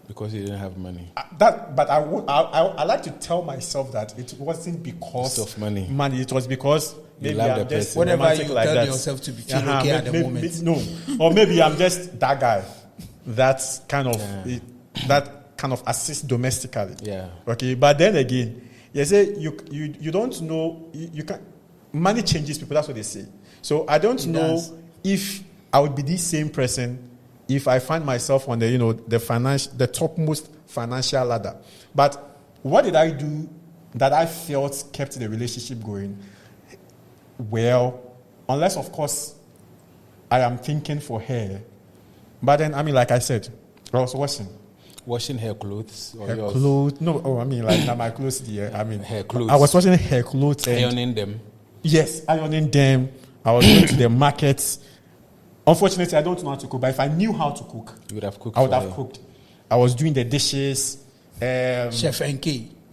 Because you didn't have money. But I like to tell myself that it wasn't because of money. It was because maybe I'm just whatever you like tell that. yourself to be feel okay at the moment. No, or maybe I'm just that guy. That's kind of that kind of assists domestically. Yeah. Okay, but then again, you say you don't know you can money changes people. That's what they say. So I don't know if I would be the same person if I find myself on the topmost financial ladder. But what did I do that I felt kept the relationship going? Well, unless of course I am thinking for her. But then like I said, I was washing her clothes or her yours? clothes. No, like my clothes there. Her clothes. I was washing her clothes. Ironing them. Yes, ironing them. I was going to the markets. Unfortunately, I don't know how to cook, but if I knew how to cook, you would have cooked. I would have cooked. I was doing the dishes. Chef NK.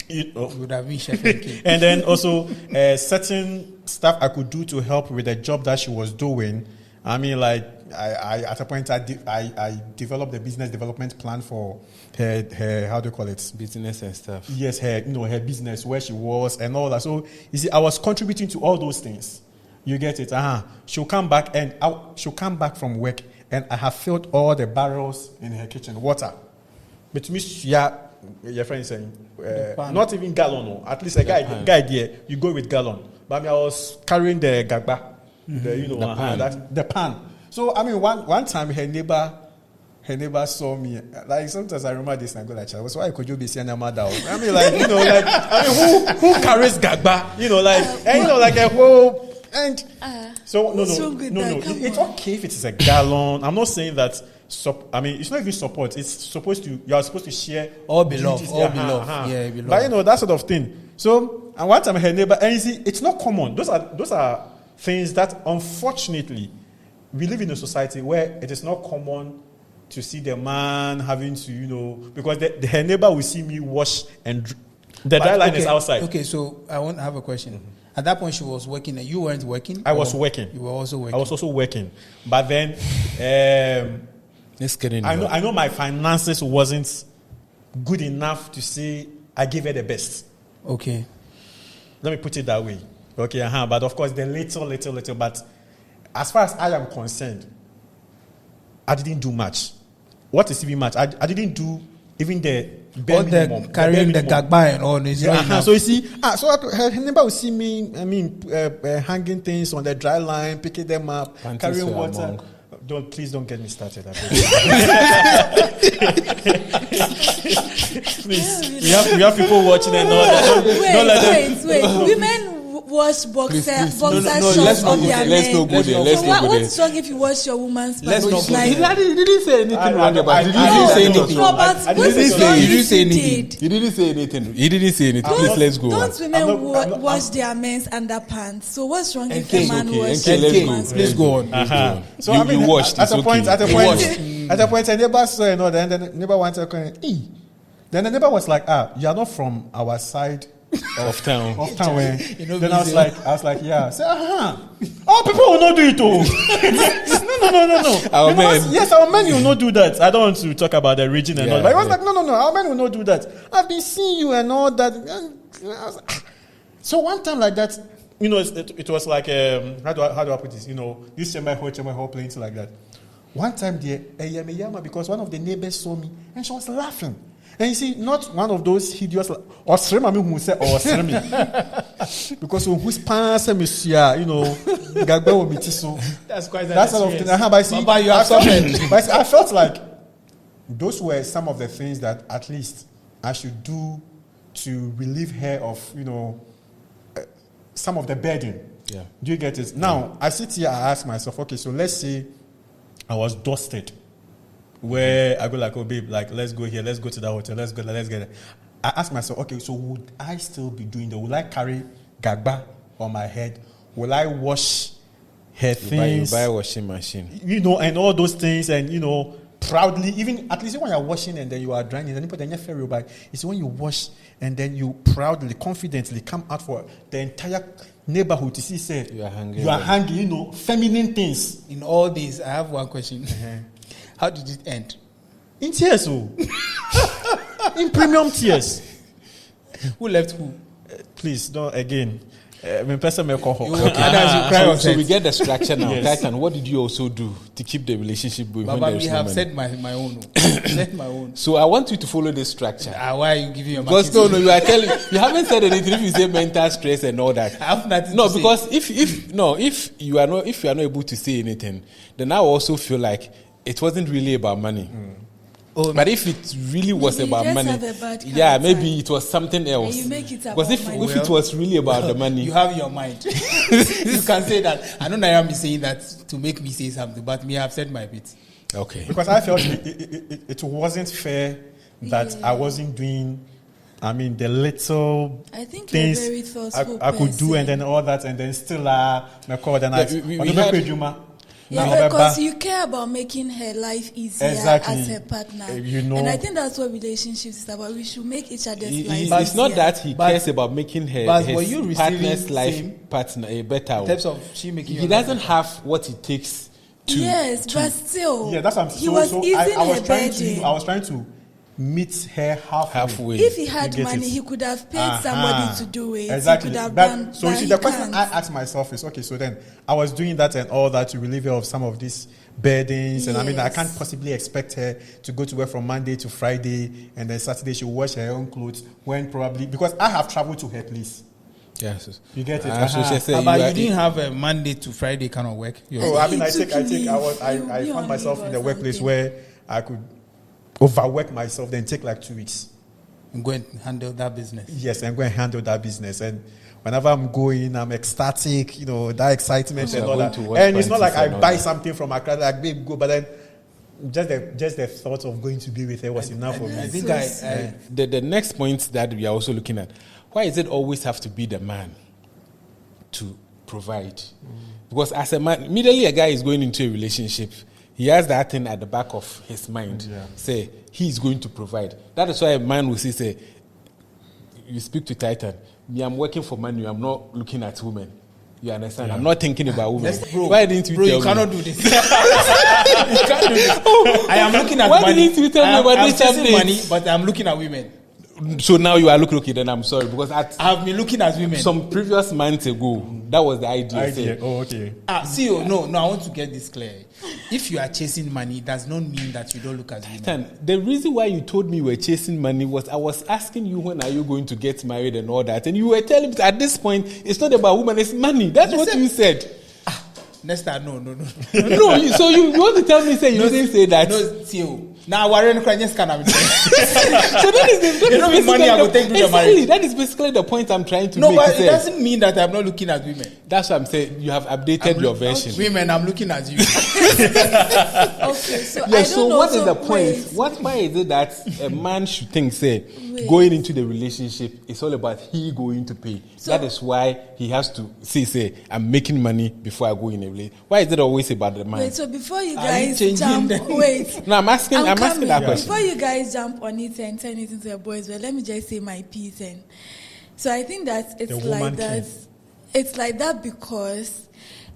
You would have been Chef NK. And then also certain stuff I could do to help with the job that she was doing. I at a point I developed the business development plan for her how do you call it? Business and stuff. Yes, her business, where she was and all that. So you see, I was contributing to all those things. You get it? She'll come back she'll come back from work and I have filled all the barrels in her kitchen, water. But to me, your friend is saying, not even gallon, no. At least a guy there, you go with gallon. But I was carrying the gagba, the pan. So one time her neighbor saw me. Like sometimes I remember this and I go like, "What's why could you be seeing a mother?" Who carries gagba? Like a whole. And so no, it's okay if it is a gallon. I'm not saying that. It's not even support. It's you are supposed to share all beloved. Yeah, beloved. But that sort of thing. So and one time her neighbor, and you see, it's not common. Those are things that unfortunately we live in a society where it is not common to see the man having to because her neighbor will see me wash and the dry line is outside. Okay, so I want to have a question. Mm-hmm. At that point, she was working, and you weren't working? I was working. You were also working? I was also working. But then, I know my finances wasn't good enough to say I gave her the best. Okay. Let me put it that way. Okay, but of course, the little. But as far as I am concerned, I didn't do much. What is even much? I didn't do even the bare minimum. Carrying the gagba and all this. So you see, her neighbor will see me, hanging things on the dry line, picking them up, carrying water. Please don't get me started. Please, we have people watching and all that. Wait. Women wash boxer shorts of their men. Let's not go there. What's wrong if you wash your woman's pants? Let's not go there. He didn't say anything wrong about it. He didn't say anything. He didn't say anything. Please, let's go. Don't women wash their men's underpants? So what's wrong if a man washes his man's pants? Let's go on. So you washed. At a point, a neighbor saw and then the neighbor wanted to come. Then the neighbor was like, you are not from our side of town. Then I was like, yeah. Say, oh, people will not do it. No. Our men will not do that. I don't want to talk about the region and all. But I was like, no. Our men will not do that. I've been seeing you and all that. And I was like, so one time like that, it was like how do I put this? This Chema hall playing like that. One time there, because one of the neighbors saw me and she was laughing. And you see, not one of those hideous or who say because who's pants gagba will be so. That's quite that sort of thing. But I felt like those were some of the things that at least I should do to relieve her of some of the burden. Yeah. Do you get it? Now I sit here, I ask myself, okay, so let's say I was dusted. Where I go like, oh babe, like let's go here, let's go to that hotel, let's get it. I ask myself, okay, so would I still be doing that? Will I carry gagba on my head? Will I wash her things? You buy a washing machine. And all those things and proudly, even at least when you're washing and then you are drying, and then you fair by. It's when you wash and then you proudly, confidently come out for the entire neighborhood to see, say, you are hanging, feminine things. In all this, I have one question. How did it end? In tears, in premium tears. Who left who? Please, don't again. Person may call so we get the structure now. Yes. Titan, what did you also do to keep the relationship going? But we have said my own. Said my own. So I want you to follow this structure. Why are you giving your because no, you are telling you haven't said anything. If you say mental stress and all that, I have nothing. No, to because say. if you are not able to say anything, then I also feel like it wasn't really about money. But if it really was about money, maybe it was something else. You make it about because if it was really about the money, you have your mind. You can say that. I know Nayram is saying that to make me say something, but me, I have said my bit. Okay. Because I felt it wasn't fair that I wasn't doing. I mean, the little things I could do, and then all that, and then still because you care about making her life easier as her partner. And I think that's what relationships is about. We should make each other's life easier. It's not that he cares about making his partner's life better. In terms of she making he doesn't have what it takes to... Yes, but still... Yeah, that's what I'm saying. I was trying to meet her halfway. If he had money, he could have paid somebody to do it. Exactly. He could have done. So the question I asked myself is, okay, so then I was doing that and all that to relieve her of some of these burdens. And I mean, I can't possibly expect her to go to work from Monday to Friday and then Saturday she'll wash her own clothes when probably, because I have traveled to her place. Yes. You get it? But you didn't have a Monday to Friday kind of work? I found myself in a workplace where I could overwork myself, then take like 2 weeks. And go and handle that business. Yes, and go and handle that business. And whenever I'm going, I'm ecstatic, that excitement and all that. And it's not like I buy something from Accra, like, babe, go, but then just the thought of going to be with her was enough for me. I think the next point that we are also looking at, why does it always have to be the man to provide? Because as a man, immediately a guy is going into a relationship, he has that thing at the back of his mind. Say, he's going to provide. That is why a man will say, you speak to Titan, me, I'm working for money, I'm not looking at women. You understand? I'm not thinking about women. Why didn't you tell me? You cannot do this. You can't do this. I am looking at money. Why didn't you tell me about this? I'm chasing money, but I'm looking at women. So now you are looking, okay, then I'm sorry. Because I've been looking at women. Some previous months ago, that was the idea. Oh, okay. No, I want to get this clear. If you are chasing money, it does not mean that you don't look at women. The reason why you told me you were chasing money was I was asking you when are you going to get married and all that. And you were telling me at this point, it's not about women, it's money. That's what you said. Nesta, no. So you want to tell me, say you didn't say that? No, Theo. Now, Warren Kranyes can have it. So that is money I will take to the marriage. That is basically the point I'm trying to make. No, but it doesn't mean that I'm not looking at women. That's what I'm saying. You have updated your version. Women, I'm looking at you. Okay, so so what is the point? Why is it that a man should think, going into the relationship, it's all about he going to pay? So, that is why he has to say, I'm making money before I go in a relationship. Why is it always about the man? Wait, so before you guys jump, No, I'm asking that question. Before you guys jump on it and turn it into a boys' well, let me just say my piece. So I think that it's like that. It's like that because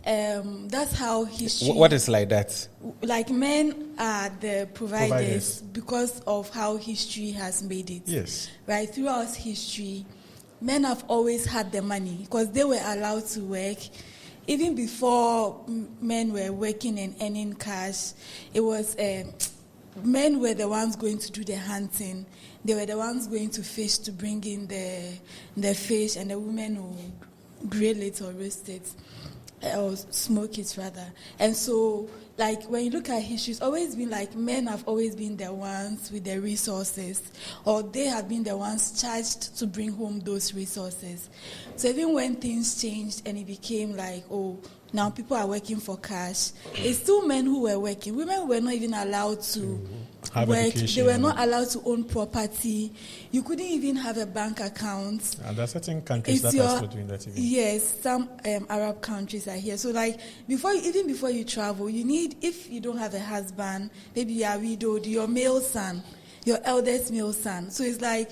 that's how history... What is like that? Like men are the providers because of how history has made it. Yes. Right? Throughout history, men have always had the money because they were allowed to work. Even before men were working and earning cash, it was... men were the ones going to do the hunting. They were the ones going to fish to bring in the fish, and the women would grill it or roast it, or smoke it rather. And so, like, when you look at history, it's always been like men have always been the ones with the resources, or they have been the ones charged to bring home those resources. So even when things changed and it became like, now people are working for cash, it's still men who were working. Women were not even allowed to Have work. education. They were not allowed to own property. You couldn't even have a bank account. And there are certain countries that are still doing that even. Yes, some Arab countries are here. So like before you travel, you need, if you don't have a husband, maybe you are widowed, your male son, your eldest male son. So it's like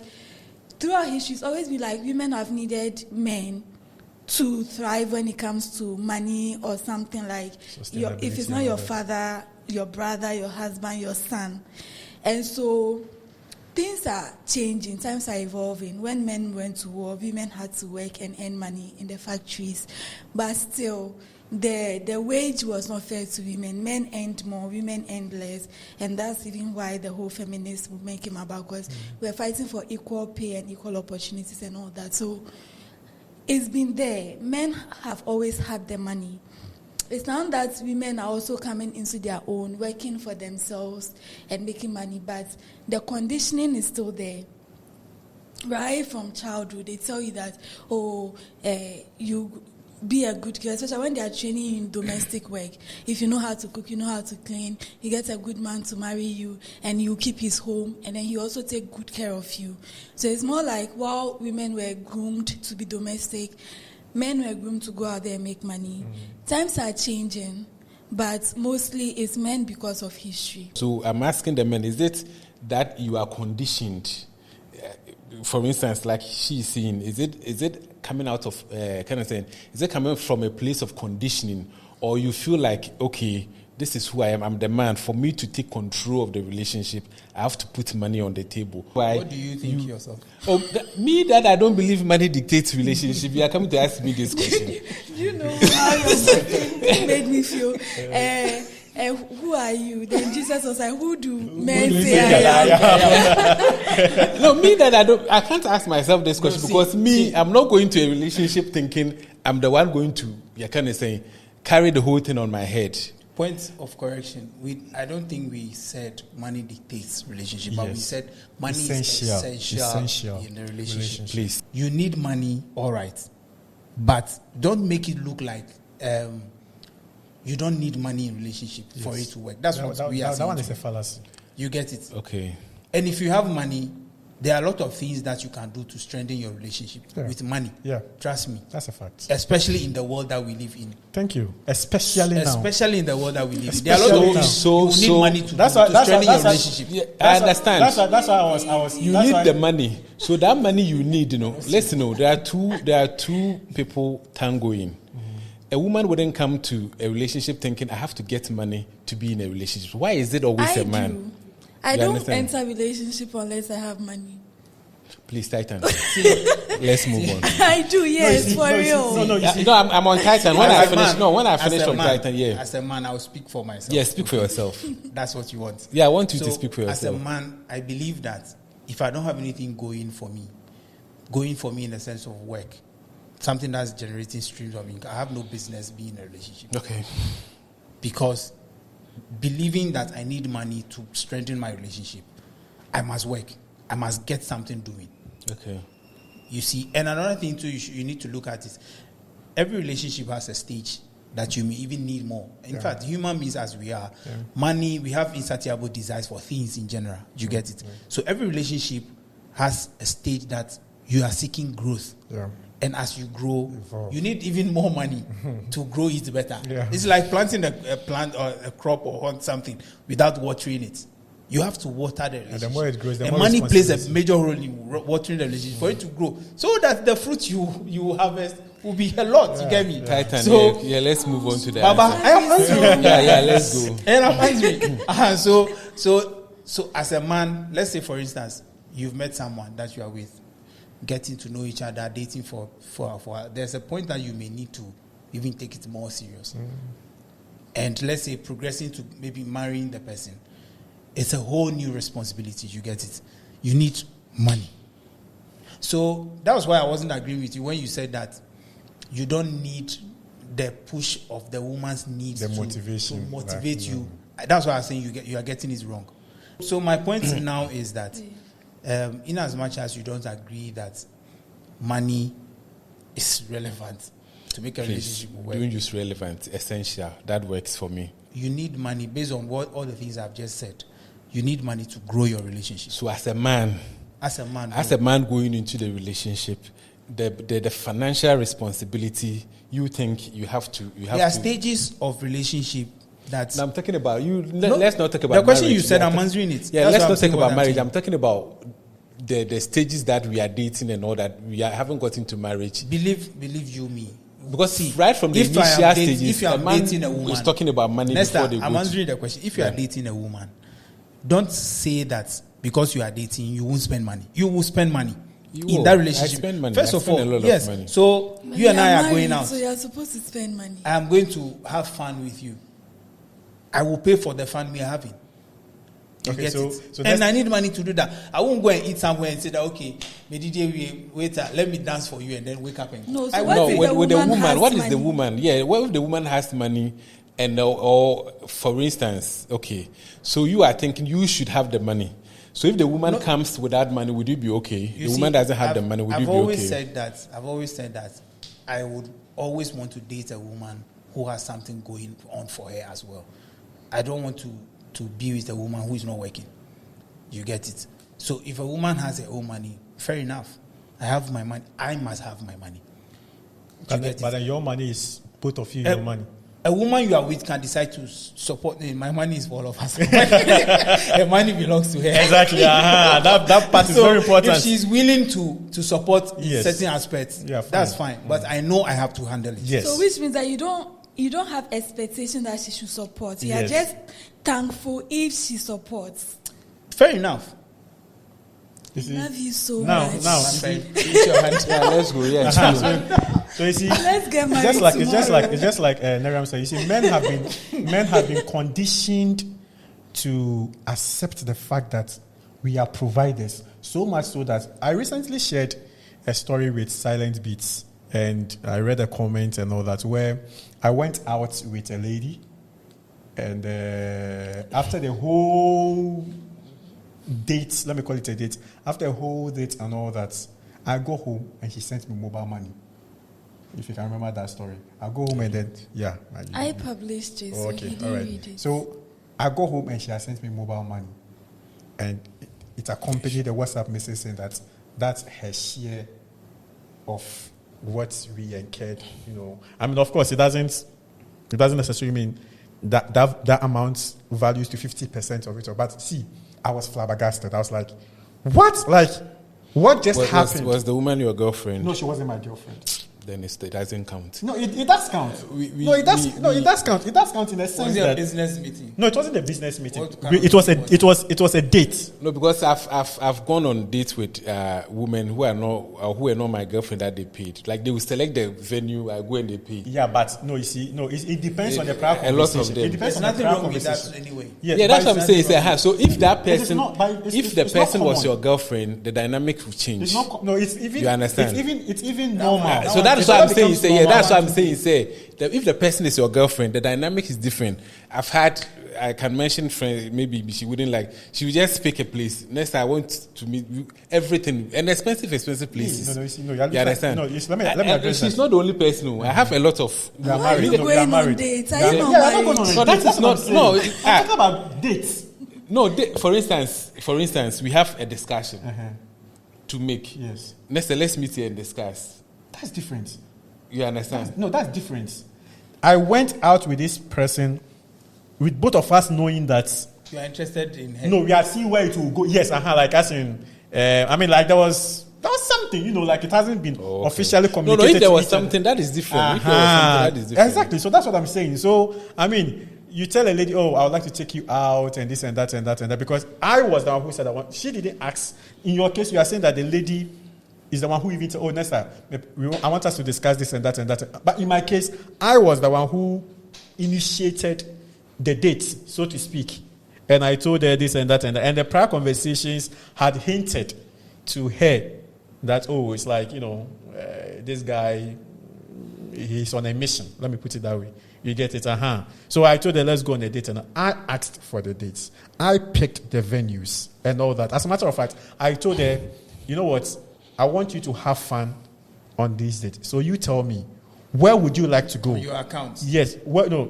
throughout history, it's always been like women have needed men to thrive when it comes to money or something like if it's not your father, your brother, your husband, your son. And so things are changing, times are evolving. When men went to war, women had to work and earn money in the factories. But still, the wage was not fair to women. Men earned more, women earned less. And that's even why the whole feminist movement came about, because we're fighting for equal pay and equal opportunities and all that. So it's been there. Men have always had the money. It's now that women are also coming into their own, working for themselves and making money, but the conditioning is still there. Right from childhood, they tell you that, you be a good girl, especially when they are training you in domestic work. If you know how to cook, you know how to clean, you get a good man to marry you, and you keep his home, and then he also take good care of you. So it's more like while women were groomed to be domestic, men were groomed to go out there and make money. Times are changing, but mostly it's men because of history. So I'm asking the men, is it that you are conditioned? For instance, like she's saying, is it coming out of is it coming from a place of conditioning, or you feel like, okay, this is who I am, I'm the man, for me to take control of the relationship, I have to put money on the table? What do you think yourself? Me, that I don't believe money dictates relationship. You are coming to ask me this question. You know how your question made me feel. Who are you? Then Jesus was like, who do men say I am? No, me that I can't ask myself this question, because I'm not going to a relationship thinking I'm the one going to, carry the whole thing on my head. Point of correction. I don't think we said money dictates relationship, but we said money is essential in the relationship. Please. You need money, all right, but don't make it look like you don't need money in relationship for it to work. That's what we are saying. That one is a fallacy. You get it? Okay. And if you have money, there are a lot of things that you can do to strengthen your relationship with money. Yeah. Trust me. That's a fact. Especially in the world that we live in. Thank you. Especially in the world that we live in. There are a lot of things you need money to strengthen your relationship. Yeah, I understand. That's why I was. You need the money. So that money you need, let's know, there are two people tangoing. A woman wouldn't come to a relationship thinking, I have to get money to be in a relationship. Why is it always a man? I don't enter a relationship unless I have money. Please, Titan. Let's move on. I do, yes, for real. I'm on Titan. When I finish on Titan, As a man, I'll speak for myself. Yeah, speak for yourself. That's what you want. Yeah, I want you to speak for yourself. As a man, I believe that if I don't have anything going for me in the sense of work, something that's generating streams of income, I have no business being in a relationship. Okay. Because believing that I need money to strengthen my relationship, I must work. I must get something doing. Okay. You see, and another thing too you need to look at is every relationship has a stage that you may even need more. In fact, human beings as we are, money, we have insatiable desires for things in general. You get it? So every relationship has a stage that you are seeking growth. Yeah. And as you grow, you need even more money to grow it better. Yeah. It's like planting a plant or a crop or something without watering it. You have to water the relationship. And the more it grows, the more money plays a major role in watering the relationship for it to grow, so that the fruit you harvest will be a lot. You get me? Titan. So let's move on to that. Baba, I am answering. Let's go. And I'm answering. So as a man, let's say for instance, you've met someone that you are with, getting to know each other, dating for there's a point that you may need to even take it more serious. And let's say progressing to maybe marrying the person, it's a whole new responsibility. You get it? You need money. So that was why I wasn't agreeing with you when you said that you don't need the push of the woman's needs to motivate you. That's why I was saying you are getting it wrong. So my point now is that in as much as you don't agree that money is relevant to make a relationship work. Don't use relevant, essential. That works for me. You need money based on all the things I've just said. you need money to grow your relationship. So as a man going into the relationship, the financial responsibility, you think you have to. There are stages of relationship that. Now I'm talking about you. Let's not talk about the question marriage. you said. I'm answering it. Yeah, That's let's not talk about marriage. saying. I'm talking about the stages that we are dating and all that. Haven't got into marriage. Believe you me. Because right from the initial stages, if you are dating a woman, is talking about money Nesta, before they I'm go answering the question. If you are dating a woman, don't say that because you are dating, you won't spend money. You will spend money in that relationship. I spend money. First of all, a lot yes. of money. So But you and I are married, going out. So you're supposed to spend money. I am going to have fun with you. I will pay for the fun we are having. You Okay, get so it? that's- And I need money to do that. I won't go and eat somewhere and say that, okay, waiter, let me dance for you and then wake up and go. No, so I what will if pay. the with the woman woman, has what is money? the woman? Yeah, what if the woman has money and or for instance, okay, so you are thinking you should have the money. So if the woman comes without money, would you be okay? You The woman see, doesn't have the money, would you be okay? I've always said that I would always want to date a woman who has something going on for her as well. I don't want to be with a woman who is not working. You get it? So if a woman has her own money, fair enough. I have my money. I must have my money. But then your money is both of you, your money. A woman you are with can decide to support me. My money is for all of us. Her money belongs to her. Exactly. That part is very important. If she's willing to support Yes. certain aspects, Yeah, fine. that's fine. But I know I have to handle it. Yes. So which means that you don't have expectation that she should support. You are Yes. just thankful if she supports. Fair enough. You see? Love you so Now, much. now, My friend, eat your hand. Yeah, let's go. Yeah, so you see, Let's get married it's just like Nayram said. You see, men have been conditioned to accept the fact that we are providers. So much so that I recently shared a story with Silent Beats, and I read a comment and all that where I went out with a lady, and after the whole date, let me call it a date, after a whole date and all that, I go home and she sent me mobile money. If you can remember that story. I go home and then, I published it, so okay, he all didn't right. read it. So I go home and she has sent me mobile money. And it accompanied the WhatsApp message saying that that's her share of what we incurred, I mean, of course, it doesn't necessarily mean that amount values to 50% of it. But see, I was flabbergasted. I was like, what? Like, what just happened? Was the woman your girlfriend? No, she wasn't my girlfriend. Then it doesn't count. No, it does count. It does count. It does count in a sense Was it that a business meeting? no, it wasn't a business meeting. What kind of It was meeting a date. No, because I've gone on dates with women who are not my girlfriend that they paid. Like they will select the venue, I go and they pay. Yeah, but no, you see, it depends on the prior A lot conversation. of them. It depends There's on the nothing prior wrong with conversation. that anyway. Yes, Yeah, that's but what I'm saying. So if that It is person, not- but it's- if the it's not person was common. your girlfriend, the dynamic will change. It's not. No, it's even. You understand? It's even normal. So that's It's what I'm not saying. becomes Say, yeah, normal. that's what I'm saying. Say that if the person is your girlfriend, the dynamic is different. I can mention friends. Maybe she wouldn't like. She would just pick a place. Next, I want to meet you, everything and expensive places. No, you see, no, You understand? No, let me address she's that. not the only person. No. I have a lot of. They are Why are married. you No, they are going on married. dates? They Are you yeah, not I'm not going married? on No, a that date. is That's not- what I'm no, saying. I'm talking about dates. No, for instance, we have a discussion to make. Yes, Nesta, let's meet here and discuss. that's different. You understand? No, that's different. I went out with this person, with both of us knowing that. You are interested in her. No, we are seeing where it will go. Yes, like as in, I mean, like there was something, like it hasn't been officially communicated. No, if there to was each other. something that is different. If there was something that is different. Exactly. So that's what I'm saying. So I mean, you tell a lady, "Oh, I would like to take you out," and this and that and that and that, because I was the one who said I want. She didn't ask. In your case, you are saying that the lady is the one who even said, "Oh, Nesta, I want us to discuss this and that and that." But in my case, I was the one who initiated the date, so to speak. And I told her this and that and that. And the prior conversations had hinted to her that, oh, it's like, this guy, he's on a mission. Let me put it that way. You get it? So I told her, let's go on a date. And I asked for the dates. I picked the venues and all that. As a matter of fact, I told her, you know what? I want you to have fun on this date. So you tell me, where would you like to go? On your account. Yes.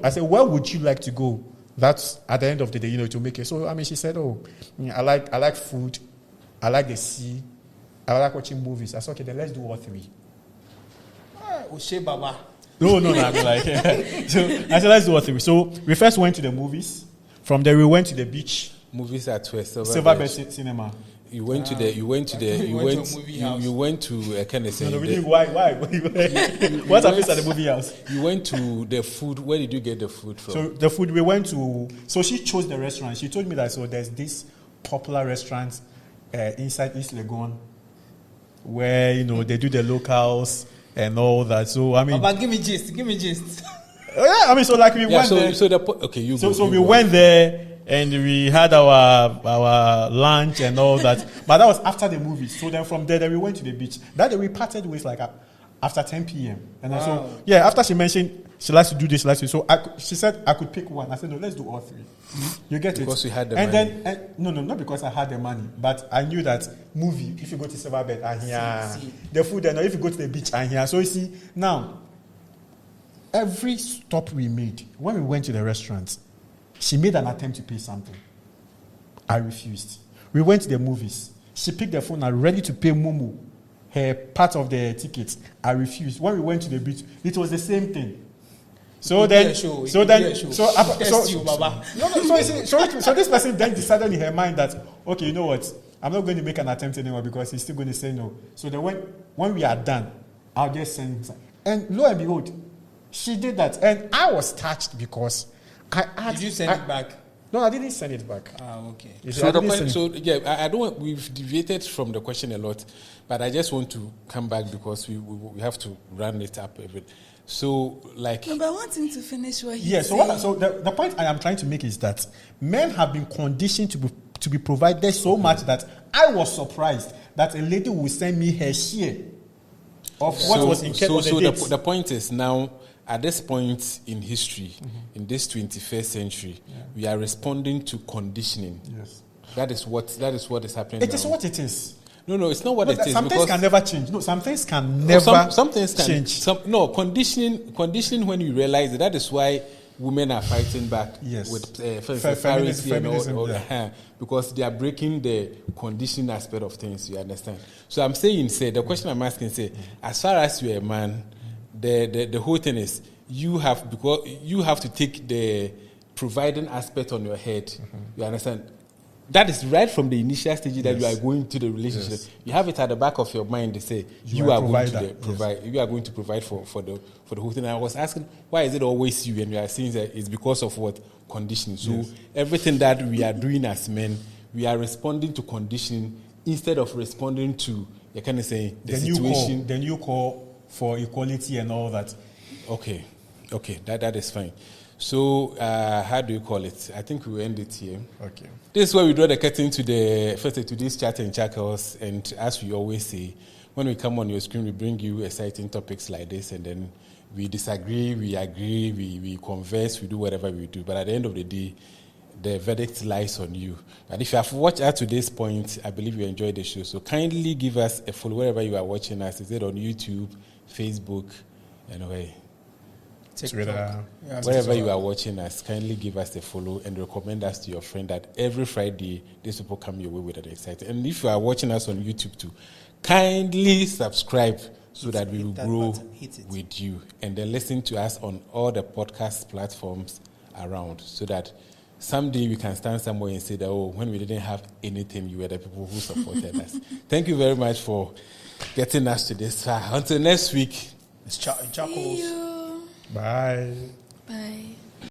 I said, where would you like to go that's at the end of the day, to make it. So, I mean, she said, I like food. I like the sea. I like watching movies. I said, okay, then let's do all three. Oshe Baba. No, I'm like, so I said, let's do all three. So we first went to the movies. From there, we went to the beach. Movies at Silverbird Cinema. You went to a kind of saying. No, we didn't. Why? What happened at the movie house? You went to the food. Where did you get the food from? So the food we went to. So she chose the restaurant. She told me that there's this popular restaurant inside East Legon where they do the locals and all that. So I mean, but give me gist. Yeah, I mean, so like we went there. So we went there. And we had our lunch and all that. But that was after the movie. So then from there, we went to the beach. That day we parted with like after 10 p.m. And then after she mentioned she likes to do this, she said I could pick one. I said, no, let's do all three. You get because it? We had the money. Then, no, not because I had the money. But I knew that movie, if you go to Silverbird, I hear the food. And if you go to the beach, I hear. So you see, now, every stop we made, when we went to the restaurant, she made an attempt to pay something. I refused. We went to the movies. She picked the phone and ready to pay Momo, her part of the tickets. I refused. When we went to the beach, it was the same thing. So this person then decided in her mind that, okay, you know what? I'm not going to make an attempt anymore because he's still going to say no. So then when we are done, I'll just send him. And lo and behold, she did that. And I was touched because did you send it back? No, I didn't send it back. Okay. I don't. We've deviated from the question a lot, but I just want to come back because we have to run it up a bit. So, like. No, but I want him to finish what he's saying. Yeah. So the point I am trying to make is that men have been conditioned to be provided so much that I was surprised that a lady will send me her share of what was included. So the point is now. At this point in history, in this 21st century, we are responding to conditioning. Yes, that is what is happening. It is what it is. No, it's not what it is. Some things can never change. No, some things can never some things can change. Conditioning when you realize that is why women are fighting back with feminism, because they are breaking the conditioning aspect of things. You understand? So I'm saying, the question I'm asking, as far as you're a man. The whole thing is you have to take the providing aspect on your head. You understand? That is right from the initial stage that you are going to the relationship. Yes. You have it at the back of your mind. They say you are going to provide. You are going to provide for the whole thing. And I was asking, why is it always you? And you are saying that it's because of what conditioning. So everything that we are doing as men, we are responding to conditioning instead of responding to the situation. The new call for equality and all that. Okay, that is fine. So, how do you call it? I think we'll end it here. Okay. This is where we draw the curtain to today's chat and Chuckles. And as we always say, when we come on your screen, we bring you exciting topics like this, and then we disagree, we agree, we converse, we do whatever we do. But at the end of the day, the verdict lies on you. And if you have watched up to this point, I believe you enjoyed the show. So kindly give us a follow wherever you are watching us. Is it on YouTube, Facebook, anyway, Twitter, wherever you are watching us? Kindly give us a follow and recommend us to your friend that every Friday these people come your way with an exciting. And if you are watching us on YouTube too, kindly subscribe so that we will grow with you, and then listen to us on all the podcast platforms around, so that someday we can stand somewhere and say that, when we didn't have anything, you were the people who supported us. Thank you very much for getting us to this far. Until next week, it's Chuckles. Bye. Bye.